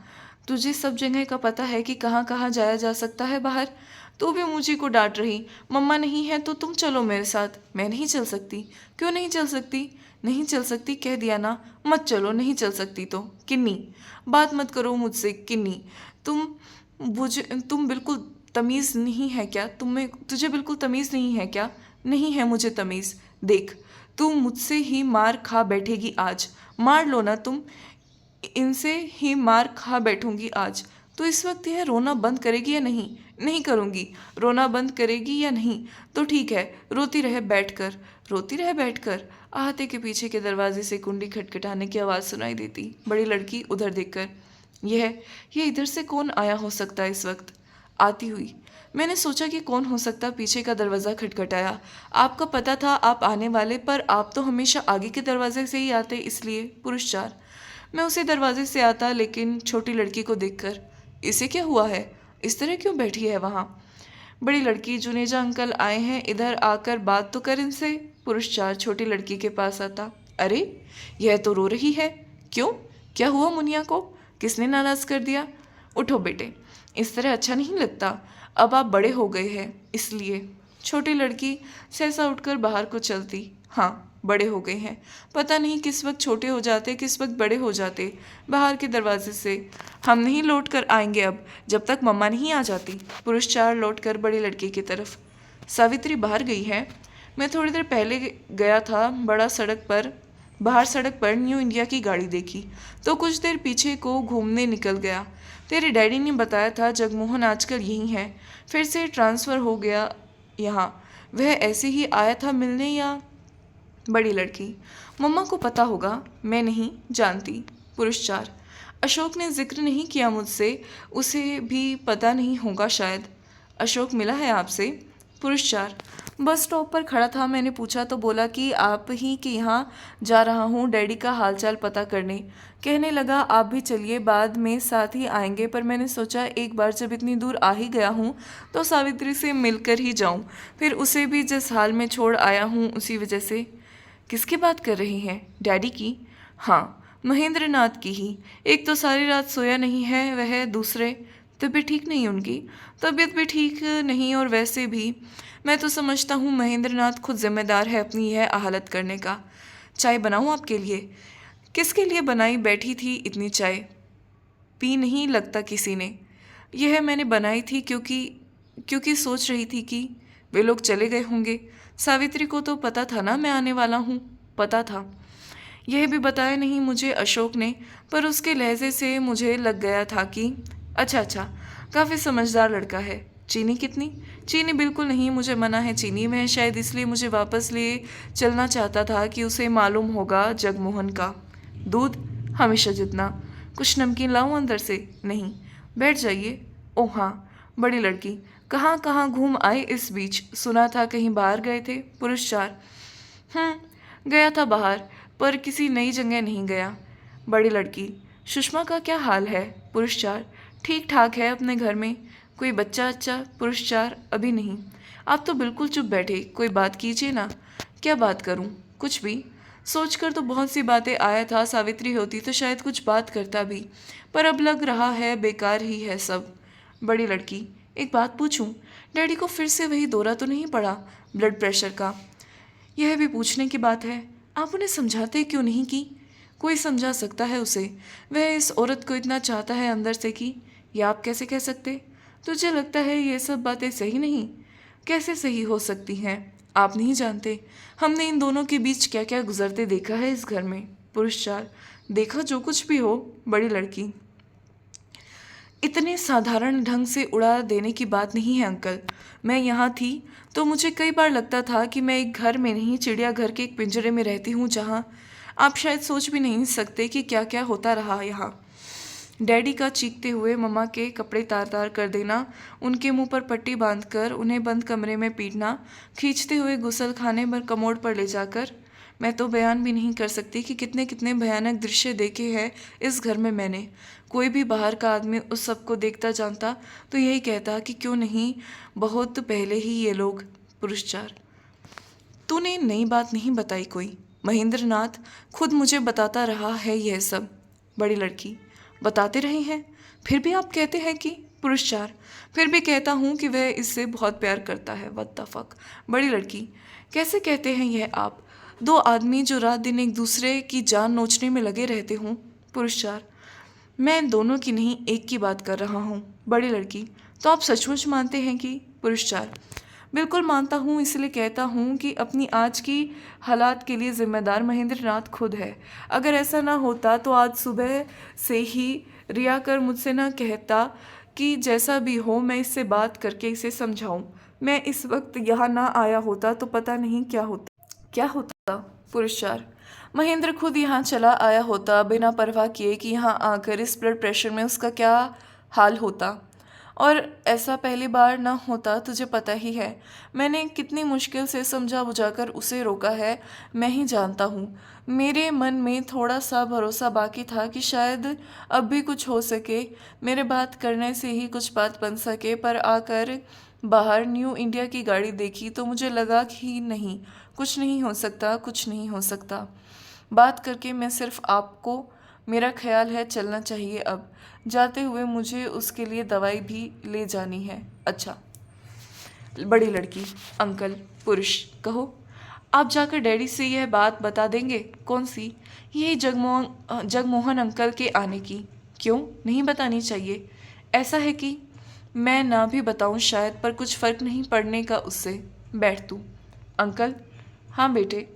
तुझे सब जगह का पता है कि कहाँ कहाँ जाया जा सकता है बाहर। तू भी मुझे को डांट रही। मम्मा नहीं है तो तुम चलो मेरे साथ। मैं नहीं चल सकती। क्यों नहीं चल सकती? नहीं चल सकती कह दिया ना, मत चलो, नहीं चल सकती तो। किन्नी, बात मत करो मुझसे किन्नी। तुम तुम बिल्कुल तमीज़ नहीं है क्या? तुझे बिल्कुल तमीज़ नहीं है क्या? नहीं है मुझे तमीज़। देख, तू मुझसे ही मार खा बैठेगी आज। मार लो ना तुम, इनसे ही मार खा बैठूंगी आज। तो इस वक्त यह रोना बंद करेगी या नहीं? नहीं करूंगी। रोना बंद करेगी या नहीं? तो ठीक है, रोती रहे बैठकर। रोती रहे बैठकर। आहते के पीछे के दरवाजे से कुंडी खटखटाने की आवाज़ सुनाई देती। बड़ी लड़की उधर देखकर, यह इधर से कौन आया हो सकता है इस वक्त? आती हुई। मैंने सोचा कि कौन हो सकता, पीछे का दरवाज़ा खटखटाया। आपका पता था आप आने वाले, पर आप तो हमेशा आगे के दरवाजे से ही आते, इसलिए। पुरुष 4, मैं उसी दरवाजे से आता, लेकिन छोटी लड़की को देखकर। इसे क्या हुआ है? इस तरह क्यों बैठी है वहाँ? बड़ी लड़की, जुनेजा अंकल आए हैं, इधर आकर बात तो कर इनसे। पुरुष 4 छोटी लड़की के पास आता। अरे, यह तो रो रही है। क्यों? क्या हुआ मुनिया को? किसने नाराज़ कर दिया? उठो बेटे, इस तरह अच्छा नहीं लगता, अब आप बड़े हो गए हैं इसलिए। छोटी लड़की सहसा उठकर बाहर को चलती। हाँ, बड़े हो गए हैं, पता नहीं किस वक्त छोटे हो जाते, किस वक्त बड़े हो जाते। बाहर के दरवाजे से, हम नहीं लौट कर आएंगे अब, जब तक मम्मा नहीं आ जाती। पुरुष 4 लौट कर बड़ी लड़की की तरफ। सावित्री बाहर गई है? मैं थोड़ी देर पहले गया था, बाहर सड़क पर न्यू इंडिया की गाड़ी देखी तो कुछ देर पीछे को घूमने निकल गया। तेरे डैडी ने बताया था जगमोहन आजकल यहीं है, फिर से ट्रांसफ़र हो गया यहाँ। वह ऐसे ही आया था मिलने या? बड़ी लड़की, मम्मा को पता होगा, मैं नहीं जानती। पुरुष 4, अशोक ने जिक्र नहीं किया मुझसे, उसे भी पता नहीं होगा शायद। अशोक मिला है आपसे? पुरुष 4, बस स्टॉप पर खड़ा था, मैंने पूछा तो बोला कि आप ही के यहाँ जा रहा हूँ डैडी का हालचाल पता करने। कहने लगा आप भी चलिए, बाद में साथ ही आएंगे, पर मैंने सोचा एक बार जब इतनी दूर आ ही गया हूँ तो सावित्री से मिलकर ही जाऊँ, फिर उसे भी जिस हाल में छोड़ आया हूँ उसी वजह से। किसकी बात कर रही हैं? डैडी की? हाँ, महेंद्र नाथ की ही। एक तो सारी रात सोया नहीं है वह, दूसरे तबीयत ठीक नहीं उनकी। तबीयत भी ठीक नहीं, और वैसे भी मैं तो समझता हूँ महेंद्र नाथ खुद जिम्मेदार है अपनी यह हालत करने का। चाय बनाऊँ आपके लिए? किसके लिए बनाई बैठी थी इतनी चाय? पी नहीं लगता किसी ने। यह मैंने बनाई थी क्योंकि सोच रही थी कि वे लोग चले गए होंगे। सावित्री को तो पता था ना मैं आने वाला हूँ, पता था। यह भी बताया नहीं मुझे अशोक ने, पर उसके लहजे से मुझे लग गया था कि अच्छा, काफ़ी समझदार लड़का है। चीनी कितनी? चीनी बिल्कुल नहीं, मुझे मना है चीनी। वह शायद इसलिए मुझे वापस ले चलना चाहता था कि उसे मालूम होगा जगमोहन का। दूध हमेशा जितना। कुछ नमकीन लाऊं अंदर से? नहीं, बैठ जाइए। ओह हाँ, बड़ी लड़की। कहाँ कहाँ घूम आए इस बीच? सुना था कहीं बाहर गए थे। पुरुष 4। गया था बाहर, पर किसी नई जगह नहीं गया। बड़ी लड़की। सुषमा का क्या हाल है? पुरुष 4। ठीक ठाक है अपने घर में। कोई बच्चा अच्छा? पुरुष 4। अभी नहीं। आप तो बिल्कुल चुप बैठे, कोई बात कीजिए ना। क्या बात करूं? कुछ भी। सोचकर तो बहुत सी बातें आया था, सावित्री होती तो शायद कुछ बात करता भी, पर अब लग रहा है बेकार ही है सब। बड़ी लड़की। एक बात पूछूं? डैडी को फिर से वही दौरा तो नहीं पड़ा ब्लड प्रेशर का? यह भी पूछने की बात है। आप उन्हें समझाते क्यों नहीं कि? कोई समझा सकता है उसे? वह इस औरत को इतना चाहता है अंदर से कि यह आप कैसे कह सकते? तुझे लगता है ये सब बातें सही नहीं? कैसे सही हो सकती हैं? आप नहीं जानते हमने इन दोनों के बीच क्या क्या गुजरते देखा है इस घर में। पुरुष 4। देखा जो कुछ भी हो। बड़ी लड़की। इतने साधारण ढंग से उड़ा देने की बात नहीं है अंकल। मैं यहाँ थी तो मुझे कई बार लगता था कि मैं एक घर में नहीं, चिड़ियाघर के एक पिंजरे में रहती हूँ, जहाँ आप शायद सोच भी नहीं सकते कि क्या क्या होता रहा यहाँ। डैडी का चीखते हुए मम्मा के कपड़े तार तार कर देना, उनके मुंह पर पट्टी बांधकर उन्हें बंद कमरे में पीटना, खींचते हुए गुसल खाने पर कमोड पर ले जाकर। मैं तो बयान भी नहीं कर सकती कि कितने कितने भयानक दृश्य देखे हैं इस घर में मैंने। कोई भी बाहर का आदमी उस सब को देखता जानता तो यही कहता कि क्यों नहीं बहुत पहले ही ये लोग। पुरुष 4। तूने नई बात नहीं बताई कोई? महेंद्र नाथ खुद मुझे बताता रहा है यह सब। बड़ी लड़की। बताते रहे हैं, फिर भी आप कहते हैं कि? पुरुष 4। फिर भी कहता हूँ कि वह इससे बहुत प्यार करता है। What the fuck. बड़ी लड़की। कैसे कहते हैं यह आप? दो आदमी जो रात दिन एक दूसरे की जान नोचने में लगे रहते हों। पुरुष 4। मैं दोनों की नहीं, एक की बात कर रहा हूँ। बड़ी लड़की। तो आप सचमुच मानते हैं कि? पुरुष 4। बिल्कुल मानता हूँ, इसलिए कहता हूँ कि अपनी आज की हालात के लिए जिम्मेदार महेंद्र नाथ खुद है। अगर ऐसा ना होता तो आज सुबह से ही रिया कर मुझसे ना कहता कि जैसा भी हो मैं इससे बात करके इसे समझाऊं। मैं इस वक्त यहाँ ना आया होता तो पता नहीं क्या होता। पुरुष 4। महेंद्र खुद यहाँ चला आया होता बिना परवाह किए कि यहाँ आकर इस ब्लड प्रेशर में उसका क्या हाल होता। और ऐसा पहली बार ना होता, तुझे पता ही है। मैंने कितनी मुश्किल से समझा बुझाकर उसे रोका है, मैं ही जानता हूँ। मेरे मन में थोड़ा सा भरोसा बाकी था कि शायद अब भी कुछ हो सके, मेरे बात करने से ही कुछ बात बन सके, पर आकर बाहर न्यू इंडिया की गाड़ी देखी तो मुझे लगा कि नहीं, कुछ नहीं हो सकता, कुछ नहीं हो सकता। बात करके मैं सिर्फ आपको, मेरा ख्याल है चलना चाहिए अब। जाते हुए मुझे उसके लिए दवाई भी ले जानी है। अच्छा। बड़ी लड़की। अंकल। पुरुष। कहो। आप जाकर डैडी से यह बात बता देंगे? कौन सी? यही जगमोहन अंकल के आने की। क्यों नहीं बतानी चाहिए? ऐसा है कि मैं ना भी बताऊं शायद, पर कुछ फर्क नहीं पड़ने का उससे। बैठ तू। अंकल। हाँ बेटे।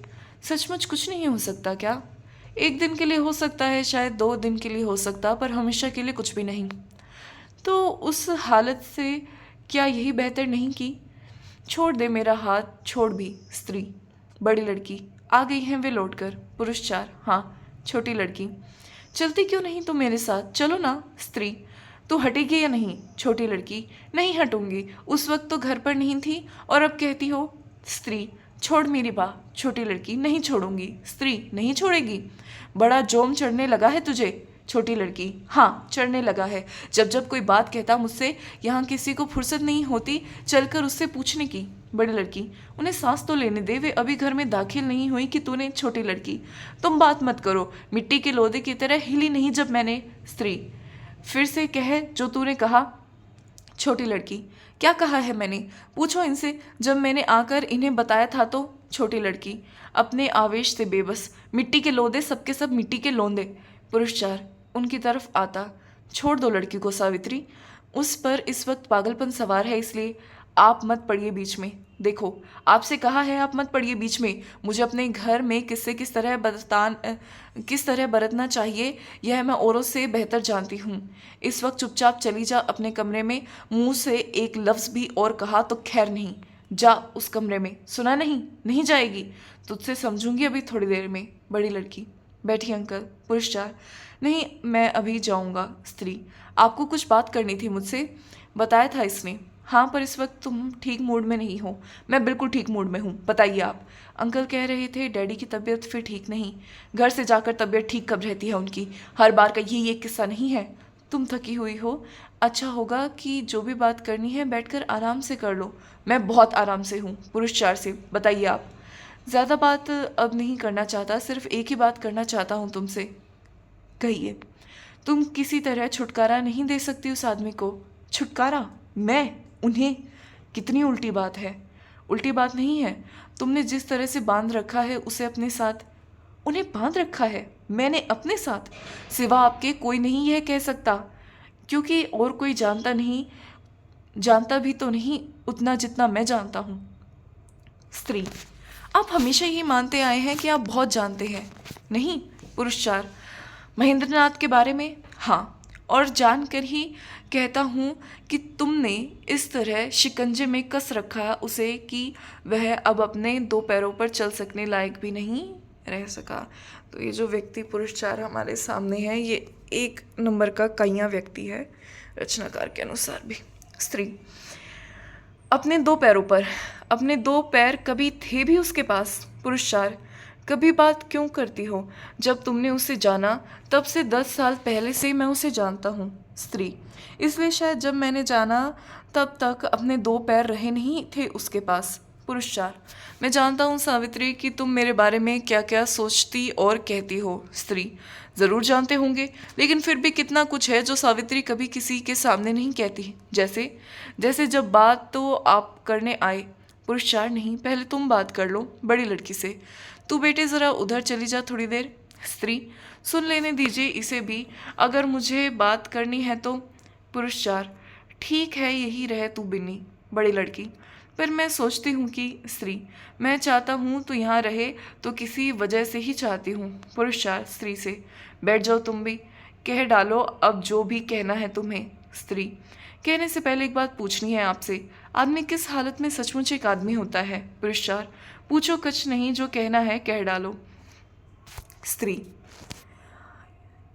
सचमुच कुछ नहीं हो सकता क्या? एक दिन के लिए हो सकता है, शायद 2 दिन के लिए हो सकता, पर हमेशा के लिए कुछ भी नहीं। तो उस हालत से क्या यही बेहतर नहीं कि? छोड़ दे मेरा हाथ, छोड़ भी। स्त्री। बड़ी लड़की। आ गई हैं वे लौटकर। पुरुष 4। हाँ। छोटी लड़की। चलती क्यों नहीं तुम मेरे साथ? चलो ना। स्त्री। तू हटेगी या नहीं? छोटी लड़की। नहीं हटूंगी, उस वक्त तो घर पर नहीं थी और अब कहती हो? स्त्री। छोड़ मेरी बात। छोटी लड़की। नहीं छोड़ूंगी। स्त्री। नहीं छोड़ेगी? बड़ा जोम चढ़ने लगा है तुझे। छोटी लड़की, हाँ चढ़ने लगा है। जब जब कोई बात कहता मुझसे, यहाँ किसी को फुर्सत नहीं होती चलकर उससे पूछने की। बड़ी लड़की, उन्हें सांस तो लेने दे, वे अभी घर में दाखिल नहीं हुई कि तूने। छोटी लड़की, तुम बात मत करो, मिट्टी के लोदे की तरह हिली नहीं जब मैंने। स्त्री, फिर से कह जो तूने कहा। छोटी लड़की, क्या कहा है मैंने, पूछो इनसे, जब मैंने आकर इन्हें बताया था तो। छोटी लड़की, अपने आवेश से बेबस, मिट्टी के लोदे, सबके सब मिट्टी के लोंदे। पुरुष 4 उनकी तरफ आता, छोड़ दो लड़की को सावित्री, उस पर इस वक्त पागलपन सवार है, इसलिए आप मत पड़िए बीच में। देखो, आपसे कहा है आप मत पड़िए बीच में। मुझे अपने घर में किससे किस तरह बरतना चाहिए यह मैं औरों से बेहतर जानती हूँ। इस वक्त चुपचाप चली जा अपने कमरे में। मुंह से एक लफ्ज़ भी और कहा तो खैर नहीं। जा उस कमरे में, सुना नहीं? नहीं जाएगी? तुझसे समझूंगी अभी थोड़ी देर में। बड़ी लड़की, बैठी अंकल। पुरुष 4 नहीं, मैं अभी जाऊंगा। स्त्री, आपको कुछ बात करनी थी मुझसे, बताया था इसने। हाँ, पर इस वक्त तुम ठीक मूड में नहीं हो। मैं बिल्कुल ठीक मूड में हूँ, बताइए आप। अंकल कह रहे थे डैडी की तबीयत फिर ठीक नहीं। घर से जाकर तबीयत ठीक कब रहती है उनकी? हर बार का यही एक किस्सा नहीं है। तुम थकी हुई हो, अच्छा होगा कि जो भी बात करनी है बैठकर आराम से कर लो। मैं बहुत आराम से हूँ। पुरुष 4 से, बताइए आप। ज़्यादा बात अब नहीं करना चाहता, सिर्फ एक ही बात करना चाहता हूँ तुमसे। कहिए। तुम किसी तरह छुटकारा नहीं दे सकती उस आदमी को? छुटकारा? मैं? उन्हें? कितनी उल्टी बात है। उल्टी बात नहीं है, तुमने जिस तरह से बांध रखा है उसे अपने साथ। उन्हें बांध रखा है मैंने अपने साथ? सिवा आपके कोई नहीं यह कह सकता, क्योंकि और कोई जानता भी तो नहीं उतना जितना मैं जानता हूँ। स्त्री, आप हमेशा ही मानते आए हैं कि आप बहुत जानते हैं। नहीं। पुरुष 4 महेंद्रनाथ के बारे में? हाँ, और जानकर ही कहता हूँ कि तुमने इस तरह शिकंजे में कस रखा उसे कि वह अब अपने 2 पैरों पर चल सकने लायक भी नहीं रह सका। तो ये जो व्यक्ति पुरुष 4 हमारे सामने है, ये 1 नंबर का काइयाँ व्यक्ति है रचनाकार के अनुसार भी। स्त्री, अपने 2 पैरों पर, अपने 2 पैर कभी थे भी उसके पास? पुरुष 4 कभी बात क्यों करती हो? जब तुमने उसे जाना तब से 10 साल पहले से मैं उसे जानता हूँ। स्त्री, इसलिए शायद जब मैंने जाना तब तक अपने 2 पैर रहे नहीं थे उसके पास। पुरुष 4 मैं जानता हूँ सावित्री कि तुम मेरे बारे में क्या क्या सोचती और कहती हो। स्त्री, ज़रूर जानते होंगे, लेकिन फिर भी कितना कुछ है जो सावित्री कभी किसी के सामने नहीं कहती। जैसे जब बात तो आप करने आए। पुरुष 4 नहीं, पहले तुम बात कर लो। बड़ी लड़की से, तू बेटे ज़रा उधर चली जा थोड़ी देर। स्त्री, सुन लेने दीजिए इसे भी, अगर मुझे बात करनी है तो। पुरुष 4 ठीक है, यही रहे तू बिन्नी। बड़ी लड़की, पर मैं सोचती हूँ कि। स्त्री, मैं चाहता हूँ तो यहाँ रहे, तो किसी वजह से ही चाहती हूँ। पुरुष 4 स्त्री से, बैठ जाओ तुम भी, कह डालो अब जो भी कहना है तुम्हें। स्त्री, कहने से पहले एक बात पूछनी है आपसे, आदमी किस हालत में सचमुच एक आदमी होता है? पुरुष 4 पूछो, कुछ नहीं, जो कहना है कह डालो। स्त्री,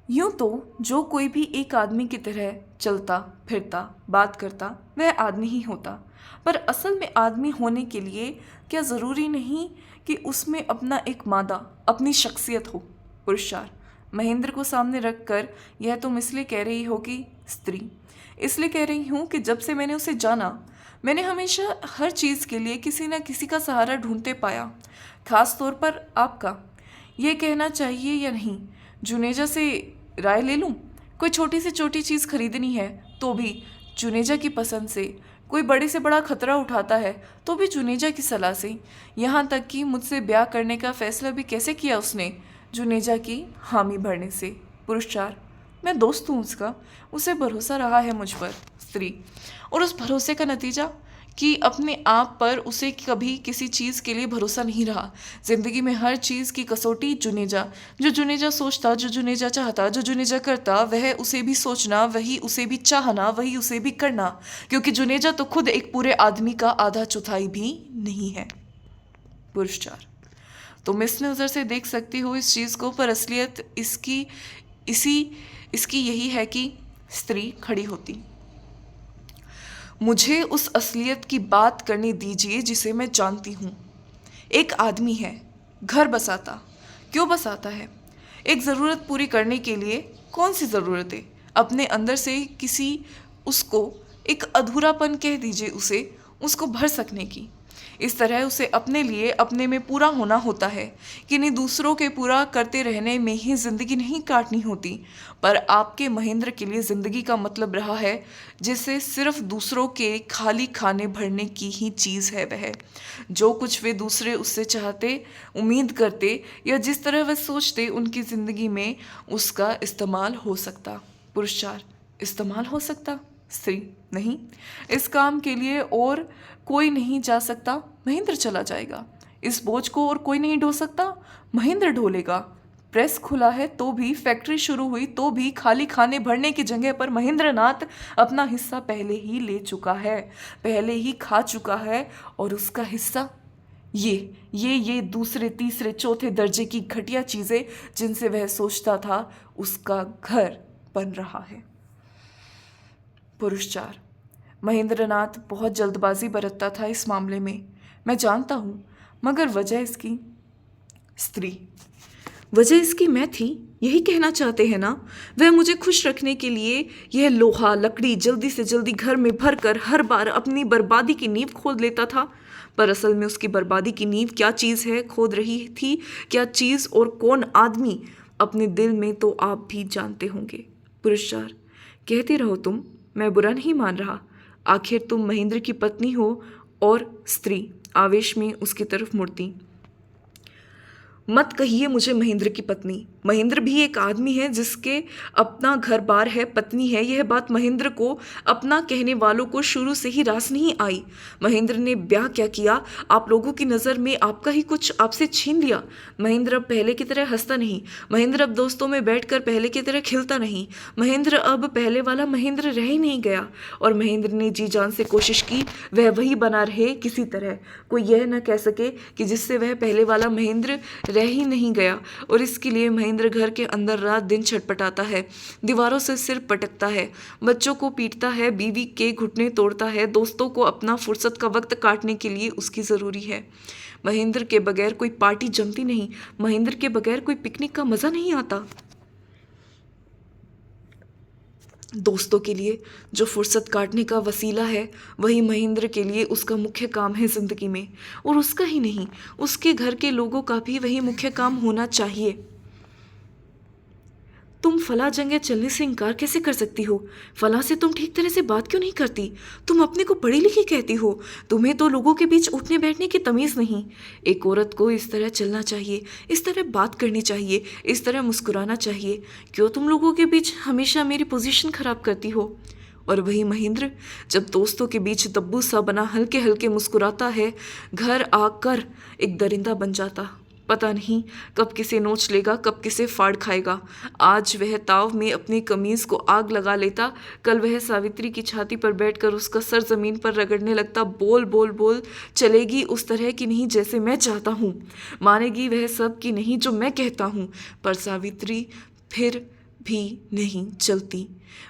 यूं तो जो कोई भी एक आदमी की तरह चलता फिरता बात करता वह आदमी ही होता, पर असल में आदमी होने के लिए क्या ज़रूरी नहीं कि उसमें अपना एक मादा, अपनी शख्सियत हो? पुरुष 4 महेंद्र को सामने रख कर, यह तुम इसलिए कह रही हो कि? स्त्री, इसलिए कह रही हूँ कि जब से मैंने उसे जाना, मैंने हमेशा हर चीज़ के लिए किसी न किसी का सहारा ढूंढते पाया, खास तौर पर आपका। ये कहना चाहिए या नहीं, जुनेजा से राय ले लूँ? कोई छोटी से छोटी चीज़ खरीदनी है तो भी जुनेजा की पसंद से, कोई बड़े से बड़ा खतरा उठाता है तो भी जुनेजा की सलाह से, यहाँ तक कि मुझसे ब्याह करने का फैसला भी कैसे किया उसने? जुनेजा की हामी भरने से। पुरुष 4 मैं दोस्त हूँ उसका, उसे भरोसा रहा है मुझ पर। स्त्री, और उस भरोसे का नतीजा कि अपने आप पर उसे कभी किसी चीज़ के लिए भरोसा नहीं रहा। ज़िंदगी में हर चीज़ की कसौटी जुनेजा, जो जुनेजा सोचता, जो जुनेजा चाहता, जो जुनेजा करता, वह उसे भी सोचना, वही उसे भी चाहना, वही उसे भी करना, क्योंकि जुनेजा तो खुद एक पूरे आदमी का आधा चौथाई भी नहीं है। पुरुष 4 तुम इस नज़र से देख सकती हो इस चीज़ को, पर असलियत इसकी यही है कि। स्त्री खड़ी होती, मुझे उस असलियत की बात करने दीजिए जिसे मैं जानती हूँ। एक आदमी है, घर बसाता। क्यों बसाता है? एक ज़रूरत पूरी करने के लिए, कौन सी ज़रूरतें? अपने अंदर से किसी उसको एक अधूरापन कह दीजिए उसे, उसको भर सकने की। इस तरह उसे अपने लिए अपने में पूरा होना होता है कि नहीं, दूसरों के पूरा करते रहने में ही ज़िंदगी नहीं काटनी होती। पर आपके महेंद्र के लिए ज़िंदगी का मतलब रहा है जिसे सिर्फ दूसरों के खाली खाने भरने की ही चीज़ है वह। जो कुछ वे दूसरे उससे चाहते, उम्मीद करते या जिस तरह वह सोचते उनकी ज़िंदगी में उसका इस्तेमाल हो सकता। पुरुष 4, इस्तेमाल हो सकता, स्त्री नहीं। इस काम के लिए और कोई नहीं जा सकता, महेंद्र चला जाएगा। इस बोझ को और कोई नहीं ढो सकता, महेंद्र ढोलेगा। प्रेस खुला है तो भी, फैक्ट्री शुरू हुई तो भी, खाली खाने भरने की जगह पर महेंद्र नाथ अपना हिस्सा पहले ही ले चुका है, पहले ही खा चुका है। और उसका हिस्सा ये दूसरे तीसरे चौथे दर्जे की घटिया चीज़ें जिनसे वह सोचता था उसका घर बन रहा है। पुरुष 4, महेंद्रनाथ बहुत जल्दबाजी बरतता था इस मामले में, मैं जानता हूँ, मगर वजह इसकी। स्त्री, वजह इसकी मैं थी, यही कहना चाहते हैं ना? वह मुझे खुश रखने के लिए यह लोहा लकड़ी जल्दी से जल्दी घर में भर कर हर बार अपनी बर्बादी की नींव खोद लेता था। पर असल में उसकी बर्बादी की नींव क्या चीज़ है खोद रही थी, क्या चीज़ और कौन आदमी, अपने दिल में तो आप भी जानते होंगे। पुरुष 4, कहते रहो तुम, मैं बुरा नहीं मान रहा, आखिर तुम महेंद्र की पत्नी हो। और स्त्री आवेश में उसकी तरफ मुड़ती, मत कहिए मुझे महेंद्र की पत्नी, महेंद्र भी एक आदमी है जिसके अपना घर बार है, पत्नी है। यह बात महेंद्र को अपना कहने वालों को शुरू से ही रास नहीं आई। महेंद्र ने ब्याह क्या किया, आप लोगों की नज़र में आपका ही कुछ आपसे छीन लिया। महेंद्र अब पहले की तरह हंसता नहीं, महेंद्र अब दोस्तों में बैठकर पहले की तरह खिलता नहीं, महेंद्र अब पहले वाला महेंद्र रह ही नहीं गया। और महेंद्र ने जी जान से कोशिश की वह वही बना रहे, किसी तरह कोई यह न कह सके कि जिससे वह पहले वाला महेंद्र रह ही नहीं गया। और इसके लिए महेंद्र घर के अंदर रात दिन छटपटाता है, दीवारों से सिर पटकता है, बच्चों को पीटता है, बीवी के घुटने तोड़ता है, दोस्तों को अपना फुर्सत का वक्त काटने के लिए उसकी ज़रूरी है। महेंद्र के बगैर कोई पार्टी जमती नहीं, महेंद्र के बगैर कोई पिकनिक का मज़ा नहीं आता। दोस्तों के लिए जो फुर्सत काटने का वसीला है वही महेंद्र के लिए उसका मुख्य काम है ज़िंदगी में। और उसका ही नहीं, उसके घर के लोगों का भी वही मुख्य काम होना चाहिए। तुम फला जगह चलने से इनकार कैसे कर सकती हो? फला से तुम ठीक तरह से बात क्यों नहीं करती? तुम अपने को पढ़ी लिखी कहती हो, तुम्हें तो लोगों के बीच उठने बैठने की तमीज़ नहीं। एक औरत को इस तरह चलना चाहिए, इस तरह बात करनी चाहिए, इस तरह मुस्कुराना चाहिए। क्यों तुम लोगों के बीच हमेशा मेरी पोजीशन खराब करती हो? और वही महेंद्र जब दोस्तों के बीच दब्बू सा बना हल्के हल्के मुस्कुराता है, घर आकर एक दरिंदा बन जाता। पता नहीं कब किसे नोच लेगा, कब किसे फाड़ खाएगा। आज वह ताव में अपनी कमीज को आग लगा लेता, कल वह सावित्री की छाती पर बैठकर उसका सर जमीन पर रगड़ने लगता। बोल बोल बोल, चलेगी उस तरह की नहीं जैसे मैं चाहता हूँ, मानेगी वह सब की नहीं जो मैं कहता हूँ। पर सावित्री फिर भी नहीं चलती,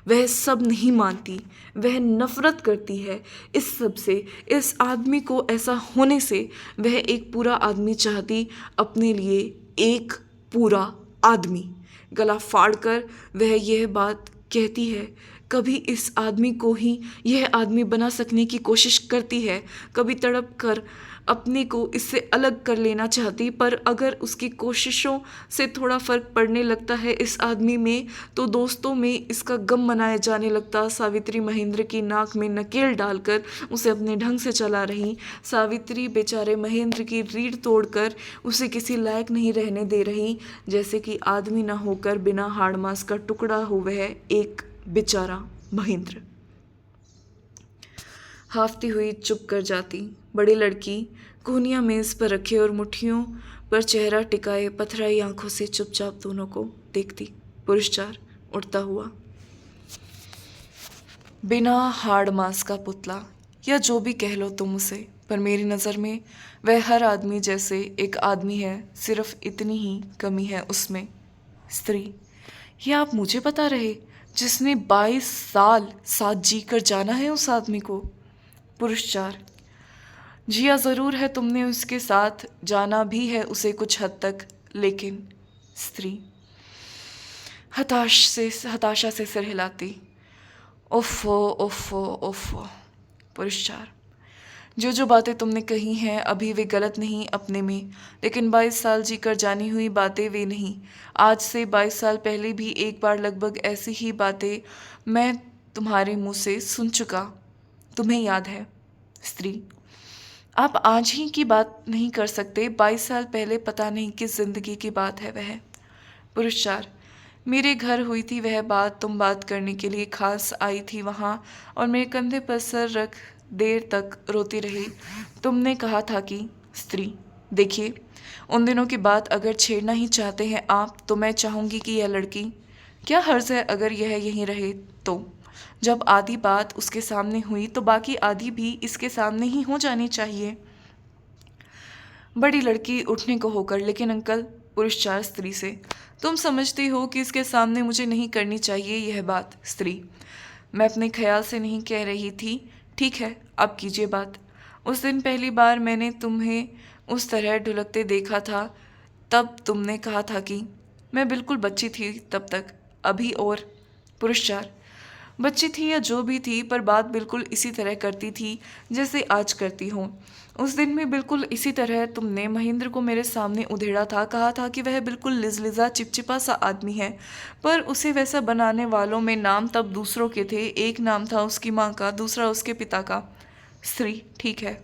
वह सब नहीं मानती, वह नफरत करती है इस सब से, इस आदमी को ऐसा होने से। वह एक पूरा आदमी चाहती अपने लिए, एक पूरा आदमी। गला फाड़कर वह यह बात कहती है, कभी इस आदमी को ही यह आदमी बना सकने की कोशिश करती है, कभी तड़प कर अपने को इससे अलग कर लेना चाहती। पर अगर उसकी कोशिशों से थोड़ा फ़र्क पड़ने लगता है इस आदमी में, तो दोस्तों में इसका गम मनाया जाने लगता। सावित्री महेंद्र की नाक में नकेल डालकर उसे अपने ढंग से चला रही। सावित्री बेचारे महेंद्र की रीढ़ तोड़कर उसे किसी लायक नहीं रहने दे रही, जैसे कि आदमी न होकर बिना हाड़ मांस का टुकड़ा हो वह एक बेचारा महेंद्र। हाफती हुई चुप कर जाती। बड़ी लड़की कोहनियाँ मेज़ पर रखे और मुट्ठियों पर चेहरा टिकाए पथराई आंखों से चुपचाप दोनों को देखती। पुरुष 4 उठता हुआ, बिना हाड़ मांस का पुतला या जो भी कह लो तुम उसे, पर मेरी नज़र में वह हर आदमी जैसे एक आदमी है, सिर्फ इतनी ही कमी है उसमें। स्त्री, यह आप मुझे बता रहे जिसने 22 साल साथ जी कर जाना है उस आदमी को? पुरुष 4, जिया ज़रूर है तुमने, उसके साथ जाना भी है उसे कुछ हद तक, लेकिन। स्त्री, हताशा से सिर हिलाती। ओफो ओफो ओफो। पुरस्कार। जो जो बातें तुमने कही हैं अभी वे गलत नहीं अपने में, लेकिन 22 साल जीकर जानी हुई बातें वे नहीं। आज से 22 साल पहले भी एक बार लगभग ऐसी ही बातें मैं तुम्हारे मुंह से सुन चुका। तुम्हें याद है? स्त्री। आप आज ही की बात नहीं कर सकते, 22 साल पहले पता नहीं किस जिंदगी की बात है वह। पुरस्कार। मेरे घर हुई थी वह बात, तुम बात करने के लिए खास आई थी वहाँ, और मेरे कंधे पर सर रख देर तक रोती रही। तुमने कहा था कि स्त्री। देखिए, उन दिनों की बात अगर छेड़ना ही चाहते हैं आप, तो मैं चाहूँगी कि यह लड़की, क्या हर्ज है अगर यह यहीं रहे तो? जब आधी बात उसके सामने हुई तो बाकी आधी भी इसके सामने ही हो जानी चाहिए। बड़ी लड़की उठने को होकर, लेकिन अंकल। पुरुषचार स्त्री से। तुम समझती हो कि इसके सामने मुझे नहीं करनी चाहिए यह बात। स्त्री। मैं अपने ख्याल से नहीं कह रही थी। ठीक है, अब कीजिए बात। उस दिन पहली बार मैंने तुम्हें उस तरह ढुलकते देखा था, तब तुमने कहा था कि मैं बिल्कुल बच्ची थी तब तक, अभी और। पुरुषचार। बच्ची थी या जो भी थी, पर बात बिल्कुल इसी तरह करती थी जैसे आज करती हूँ। उस दिन भी बिल्कुल इसी तरह तुमने महेंद्र को मेरे सामने उधेड़ा था, कहा था कि वह बिल्कुल लिजलिजा चिपचिपा सा आदमी है, पर उसे वैसा बनाने वालों में नाम तब दूसरों के थे। एक नाम था उसकी माँ का, दूसरा उसके पिता का। स्त्री। ठीक है,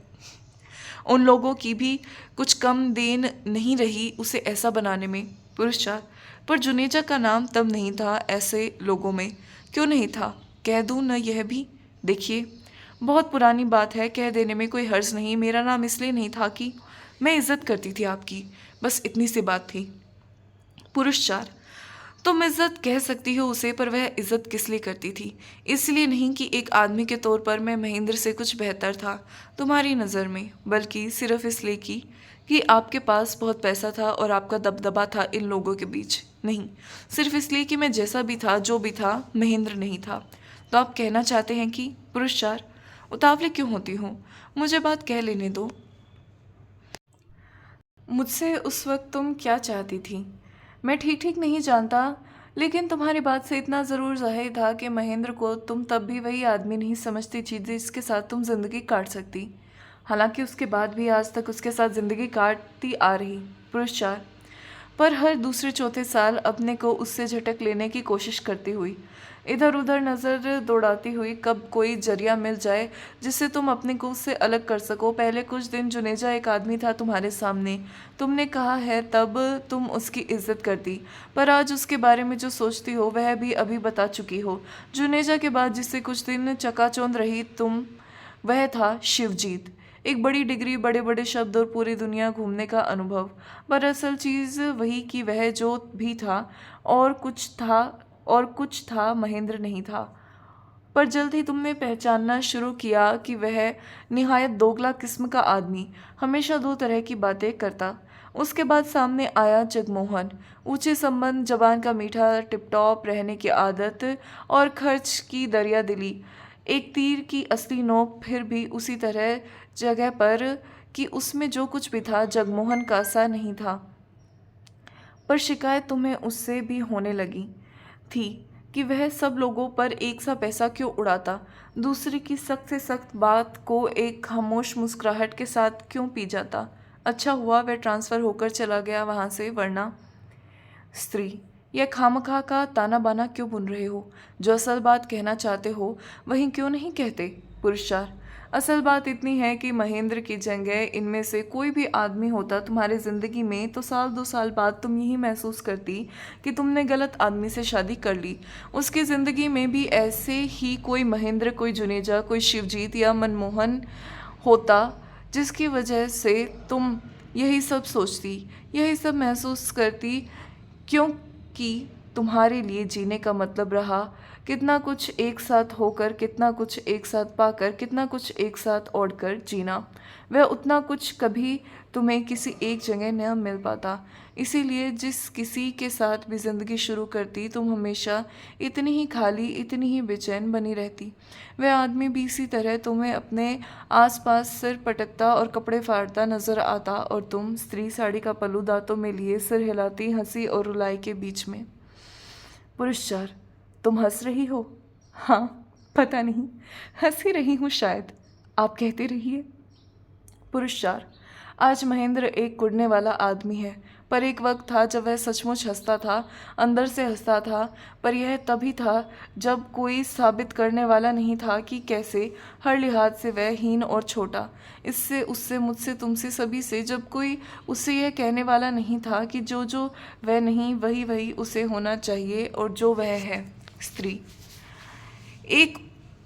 उन लोगों की भी कुछ कम देन नहीं रही उसे ऐसा बनाने में। पुरुषचार। पर जुनेजा का नाम तब नहीं था ऐसे लोगों में। क्यों नहीं था? कह दूं न यह भी? देखिए, बहुत पुरानी बात है, कह देने में कोई हर्ज नहीं। मेरा नाम इसलिए नहीं था कि मैं इज्जत करती थी आपकी, बस इतनी सी बात थी। पुरुषचार। तुम इज्जत कह सकती हो उसे, पर वह इज्जत किस लिए करती थी? इसलिए नहीं कि एक आदमी के तौर पर मैं महेंद्र से कुछ बेहतर था तुम्हारी नज़र में, बल्कि सिर्फ इसलिए कि आपके पास बहुत पैसा था और आपका दबदबा था इन लोगों के बीच। नहीं, सिर्फ इसलिए कि मैं जैसा भी था, जो भी था, महेंद्र नहीं था। तो आप कहना चाहते हैं कि। पुरुषचार। उतावली क्यों होती हूँ? मुझे बात कह लेने दो। मुझसे उस वक्त तुम क्या चाहती थी मैं ठीक ठीक नहीं जानता, लेकिन तुम्हारी बात से इतना ज़रूर ज़ाहिर था कि महेंद्र को तुम तब भी वही आदमी नहीं समझती थी जिसके साथ तुम ज़िंदगी काट सकती। हालांकि उसके बाद भी आज तक उसके साथ ज़िंदगी काटती आ रही। पुरुषचार। पर हर दूसरे चौथे साल अपने को उससे झटक लेने की कोशिश करती हुई, इधर उधर नज़र दौड़ाती हुई, कब कोई जरिया मिल जाए जिससे तुम अपने को उससे अलग कर सको। पहले कुछ दिन जुनेजा एक आदमी था तुम्हारे सामने, तुमने कहा है तब तुम उसकी इज्जत करती, पर आज उसके बारे में जो सोचती हो वह भी अभी बता चुकी हो। जुनेजा के बाद जिससे कुछ दिन चकाचौंध रही तुम, वह था शिवजीत। एक बड़ी डिग्री, बड़े बड़े शब्द और पूरी दुनिया घूमने का अनुभव, पर असल चीज़ वही कि वह जो भी था और कुछ था महेंद्र नहीं था। पर जल्द ही तुमने पहचानना शुरू किया कि वह निहायत दोगला किस्म का आदमी, हमेशा दो तरह की बातें करता। उसके बाद सामने आया जगमोहन। ऊंचे संबंध, जबान का मीठा, टिपटॉप रहने की आदत और खर्च की दरिया दिली। एक तीर की असली नोक फिर भी उसी तरह जगह पर कि उसमें जो कुछ भी था जगमोहन का सा नहीं था। पर शिकायत तुम्हें उससे भी होने लगी थी कि वह सब लोगों पर एक सा पैसा क्यों उड़ाता, दूसरे की सख्त से सख्त बात को एक खामोश मुस्कुराहट के साथ क्यों पी जाता। अच्छा हुआ वह ट्रांसफ़र होकर चला गया वहाँ से, वरना। स्त्री। यह खामखा का ताना बाना क्यों बुन रहे हो? जो असल बात कहना चाहते हो वहीं क्यों नहीं कहते? पुरुषार। असल बात इतनी है कि महेंद्र की जगह इनमें से कोई भी आदमी होता तुम्हारी ज़िंदगी में, तो साल दो साल बाद तुम यही महसूस करती कि तुमने गलत आदमी से शादी कर ली। उसकी ज़िंदगी में भी ऐसे ही कोई महेंद्र, कोई जुनेजा, कोई शिवजीत या मनमोहन होता, जिसकी वजह से तुम यही सब सोचती, यही सब महसूस करती, क्योंकि तुम्हारे लिए जीने का मतलब रहा कितना कुछ एक साथ होकर, कितना कुछ एक साथ पाकर, कितना कुछ एक साथ ओढ़कर जीना। वह उतना कुछ कभी तुम्हें किसी एक जगह न मिल पाता। इसीलिए जिस किसी के साथ भी ज़िंदगी शुरू करती, तुम हमेशा इतनी ही खाली, इतनी ही बेचैन बनी रहती। वह आदमी भी इसी तरह तुम्हें अपने आसपास सिर पटकता और कपड़े फाड़ता नजर आता, और तुम, स्त्री, साड़ी का पल्लू दांतों में लिए सिर हिलाती, हंसी और रुलाई के बीच में। पुरुष 4: तुम हंस रही हो? हाँ, पता नहीं, हंस ही रही हूँ शायद। आप कहते रहिए। पुरुष 4: आज महेंद्र एक कुढ़ने वाला आदमी है, पर एक वक्त था जब वह सचमुच हंसता था, अंदर से हंसता था। पर यह तभी था जब कोई साबित करने वाला नहीं था कि कैसे हर लिहाज से वह हीन और छोटा, इससे उससे मुझसे तुमसे सभी से, जब कोई उससे यह कहने वाला नहीं था कि जो जो वह नहीं वही वही उसे होना चाहिए और जो वह है। स्त्री: एक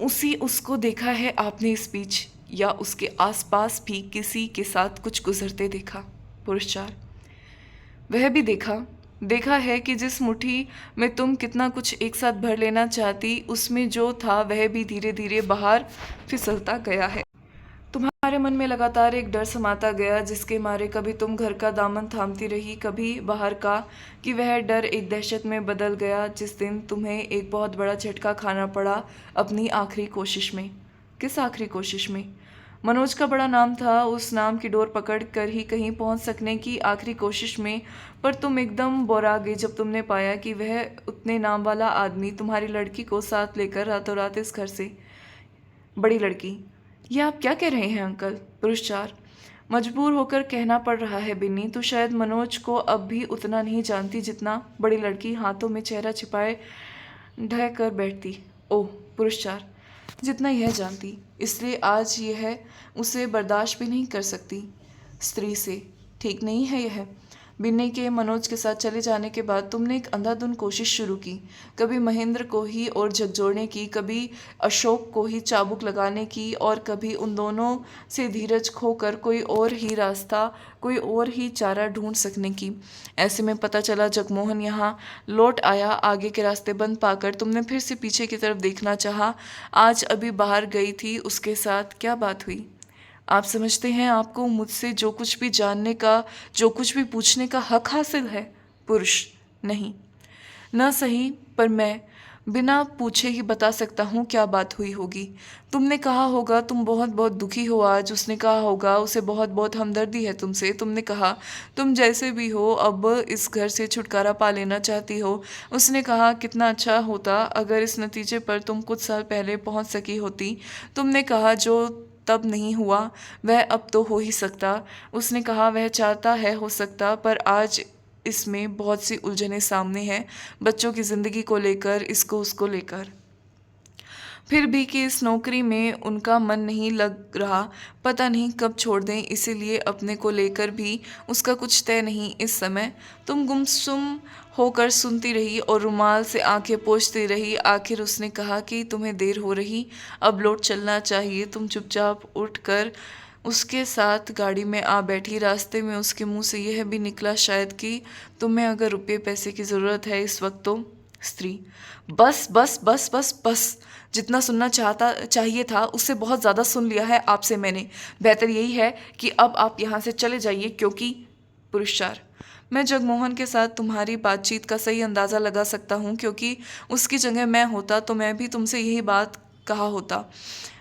उसी उसको देखा है आपने इस बीच, या उसके आसपास भी किसी के साथ कुछ गुजरते देखा? पुरुष 4: वह भी देखा। देखा है कि जिस मुट्ठी में तुम कितना कुछ एक साथ भर लेना चाहती, उसमें जो था वह भी धीरे धीरे बाहर फिसलता गया है। तुम्हारे मन में लगातार एक डर समाता गया, जिसके मारे कभी तुम घर का दामन थामती रही, कभी बाहर का, कि वह डर एक दहशत में बदल गया जिस दिन तुम्हें एक बहुत बड़ा झटका खाना पड़ा अपनी आखिरी कोशिश में। किस आखिरी कोशिश में? मनोज का बड़ा नाम था, उस नाम की डोर पकड़ कर ही कहीं पहुंच सकने की आखिरी कोशिश में। पर तुम एकदम बोरा गई जब तुमने पाया कि वह उतने नाम वाला आदमी तुम्हारी लड़की को साथ लेकर रातों रात इस घर से। बड़ी लड़की? यह आप क्या कह रहे हैं अंकल? पुरुष 4: मजबूर होकर कहना पड़ रहा है बिन्नी, तो शायद मनोज को अब भी उतना नहीं जानती जितना। बड़ी लड़की हाथों में चेहरा छिपाए ढह कर बैठती। ओह! पुरुष 4: जितना यह जानती, इसलिए आज यह उसे बर्दाश्त भी नहीं कर सकती। स्त्री से: ठीक नहीं है यह। बिन्नी के मनोज के साथ चले जाने के बाद तुमने एक अंधाधुंध कोशिश शुरू की, कभी महेंद्र को ही और झकझोरने की, कभी अशोक को ही चाबुक लगाने की, और कभी उन दोनों से धीरज खोकर कोई और ही रास्ता, कोई और ही चारा ढूंढ सकने की। ऐसे में पता चला जगमोहन यहाँ लौट आया। आगे के रास्ते बंद पाकर तुमने फिर से पीछे की तरफ देखना चाहा। आज अभी बाहर गई थी, उसके साथ क्या बात हुई? आप समझते हैं आपको मुझसे जो कुछ भी जानने का, जो कुछ भी पूछने का हक हासिल है? पुरुष: नहीं, न सही, पर मैं बिना पूछे ही बता सकता हूँ क्या बात हुई होगी। तुमने कहा होगा तुम बहुत बहुत दुखी हो आज, उसने कहा होगा उसे बहुत बहुत हमदर्दी है तुमसे, तुमने कहा तुम जैसे भी हो अब इस घर से छुटकारा पा लेना चाहती हो, उसने कहा कितना अच्छा होता अगर इस नतीजे पर तुम कुछ साल पहले पहुँच सकी होती, तुमने कहा जो तब नहीं हुआ वह अब तो हो ही सकता, उसने कहा वह चाहता है हो सकता, पर आज इसमें बहुत सी उलझनें सामने हैं, बच्चों की ज़िंदगी को लेकर, इसको उसको लेकर। फिर भी कि इस नौकरी में उनका मन नहीं लग रहा, पता नहीं कब छोड़ दें, इसीलिए अपने को लेकर भी उसका कुछ तय नहीं इस समय। तुम गुमसुम होकर सुनती रही और रुमाल से आंखें पोंछती रही। आखिर उसने कहा कि तुम्हें देर हो रही, अब लौट चलना चाहिए। तुम चुपचाप उठकर उसके साथ गाड़ी में आ बैठी। रास्ते में उसके मुंह से यह भी निकला शायद कि तुम्हें अगर रुपये पैसे की ज़रूरत है इस वक्त तो। स्त्री: बस बस बस बस बस, जितना सुनना चाहिए था उससे बहुत ज़्यादा सुन लिया है आपसे मैंने। बेहतर यही है कि अब आप यहाँ से चले जाइए, क्योंकि। पुरुष 4: मैं जगमोहन के साथ तुम्हारी बातचीत का सही अंदाज़ा लगा सकता हूँ, क्योंकि उसकी जगह मैं होता तो मैं भी तुमसे यही बात कहा होता।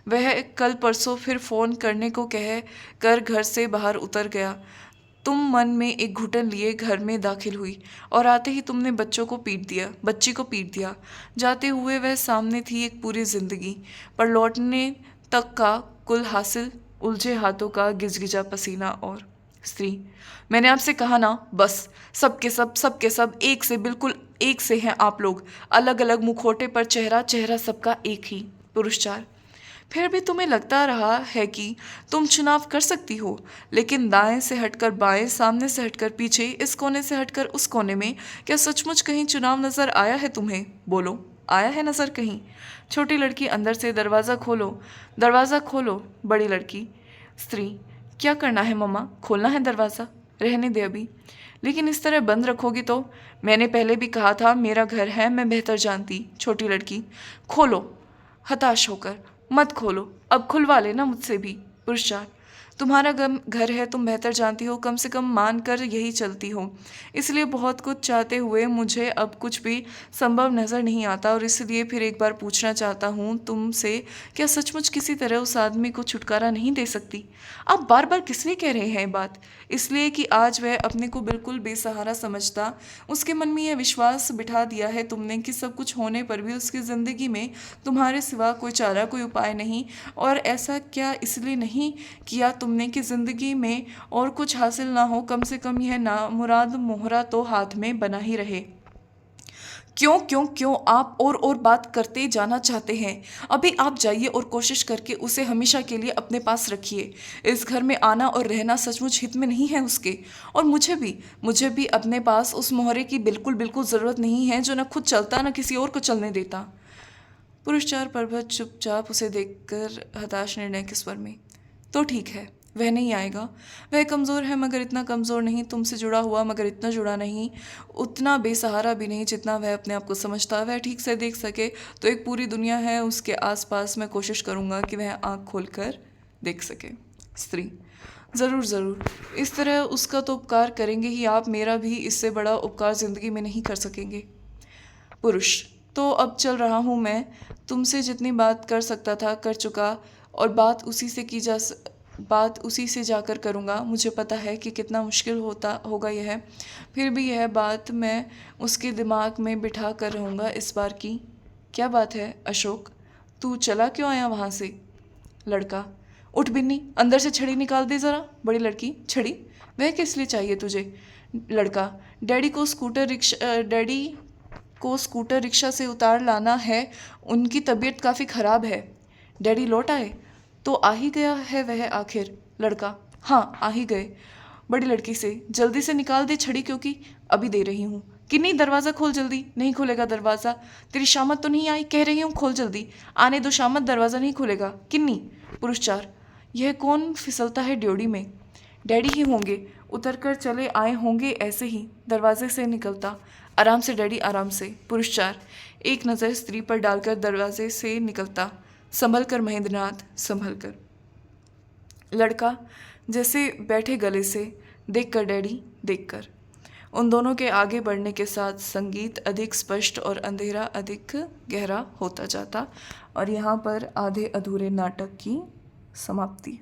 वह कल परसों फिर फ़ोन करने को कह कर घर से बाहर उतर गया। तुम मन में एक घुटन लिए घर में दाखिल हुई, और आते ही तुमने बच्ची को पीट दिया। जाते हुए वह सामने थी एक पूरी जिंदगी, पर लौटने तक का कुल हासिल उलझे हाथों का गिजगिजा पसीना। और स्त्री: मैंने आपसे कहा ना, बस सबके सब एक से, बिल्कुल एक से हैं आप लोग, अलग अलग मुखौटे पर चेहरा सबका एक ही। पुरुष 4: फिर भी तुम्हें लगता रहा है कि तुम चुनाव कर सकती हो, लेकिन दाएं से हटकर बाएं, सामने से हटकर पीछे, इस कोने से हटकर उस कोने में, क्या सचमुच कहीं चुनाव नजर आया है तुम्हें? बोलो, आया है नजर कहीं? छोटी लड़की अंदर से: दरवाज़ा खोलो। बड़ी लड़की: स्त्री: क्या करना है मम्मा? खोलना है दरवाज़ा? रहने दे अभी। लेकिन इस तरह बंद रखोगी तो? मैंने पहले भी कहा था मेरा घर है, मैं बेहतर जानती। छोटी लड़की: खोलो। हताश होकर: मत खोलो, अब खुलवा लेना मुझसे भी। पुरुष 4: तुम्हारा घर है, तुम बेहतर जानती हो, कम से कम मान कर यही चलती हो। इसलिए बहुत कुछ चाहते हुए मुझे अब कुछ भी संभव नज़र नहीं आता, और इसलिए फिर एक बार पूछना चाहता हूँ तुमसे, क्या सचमुच किसी तरह उस आदमी को छुटकारा नहीं दे सकती? आप बार बार किस लिए कह रहे हैं ये बात? इसलिए कि आज वह अपने को बिल्कुल बेसहारा समझता। उसके मन में यह विश्वास बिठा दिया है तुमने कि सब कुछ होने पर भी उसकी ज़िंदगी में तुम्हारे सिवा कोई चारा, कोई उपाय नहीं। और ऐसा क्या इसलिए नहीं किया तुमने कि ज़िंदगी में और कुछ हासिल ना हो, कम से कम यह नामुराद मोहरा तो हाथ में बना ही रहे? क्यों क्यों क्यों आप और बात करते जाना चाहते हैं? अभी आप जाइए और कोशिश करके उसे हमेशा के लिए अपने पास रखिए। इस घर में आना और रहना सचमुच हित में नहीं है उसके। और मुझे भी अपने पास उस मोहरे की बिल्कुल बिल्कुल ज़रूरत नहीं है, जो न खुद चलता न किसी और को चलने देता। पुरस्कार पर्वत चुपचाप उसे देखकर हताश निर्णय के स्वर में, तो ठीक है, वह नहीं आएगा। वह कमज़ोर है मगर इतना कमज़ोर नहीं, तुमसे जुड़ा हुआ मगर इतना जुड़ा नहीं, उतना बेसहारा भी नहीं जितना वह अपने आप को समझता। वह ठीक से देख सके तो एक पूरी दुनिया है उसके आसपास। मैं कोशिश करूँगा कि वह आँख खोलकर देख सके। स्त्री, ज़रूर ज़रूर, इस तरह उसका तो उपकार करेंगे ही आप, मेरा भी इससे बड़ा उपकार ज़िंदगी में नहीं कर सकेंगे। पुरुष, तो अब चल रहा हूँ मैं। तुमसे जितनी बात कर सकता था कर चुका, और बात उसी से जाकर करूँगा। मुझे पता है कि कितना मुश्किल होगा यह, फिर भी यह बात मैं उसके दिमाग में बिठा कर रहूँगा इस बार की। क्या बात है अशोक, तू चला क्यों आया वहाँ से? लड़का, उठ बिन्नी, अंदर से छड़ी निकाल दे ज़रा। बड़ी लड़की, छड़ी? वह किस लिए चाहिए तुझे? लड़का, डैडी को स्कूटर रिक्शा से उतार लाना है, उनकी तबीयत काफ़ी ख़राब है। डैडी लौट आए? तो आ ही गया है वह आखिर। लड़का, हाँ आ ही गए। बड़ी लड़की से, जल्दी से निकाल दे छड़ी, क्योंकि अभी दे रही हूँ। किन्नी, दरवाज़ा खोल जल्दी। नहीं खुलेगा दरवाज़ा। तेरी शामत तो नहीं आई? कह रही हूँ खोल जल्दी। आने दो शामत, दरवाज़ा नहीं खुलेगा। किन्नी। पुरुष 4, यह कौन फिसलता है ड्योढ़ी में? डैडी ही होंगे, उतर कर चले आए होंगे ऐसे ही। दरवाजे से निकलता, आराम से डैडी, आराम से। पुरुष 4, एक नज़र स्त्री पर डालकर दरवाजे से निकलता, संभल कर महेंद्रनाथ, संभल कर। लड़का, जैसे बैठे गले से, देख कर डैडी, देख कर। उन दोनों के आगे बढ़ने के साथ संगीत अधिक स्पष्ट और अंधेरा अधिक गहरा होता जाता, और यहाँ पर आधे अधूरे नाटक की समाप्ति।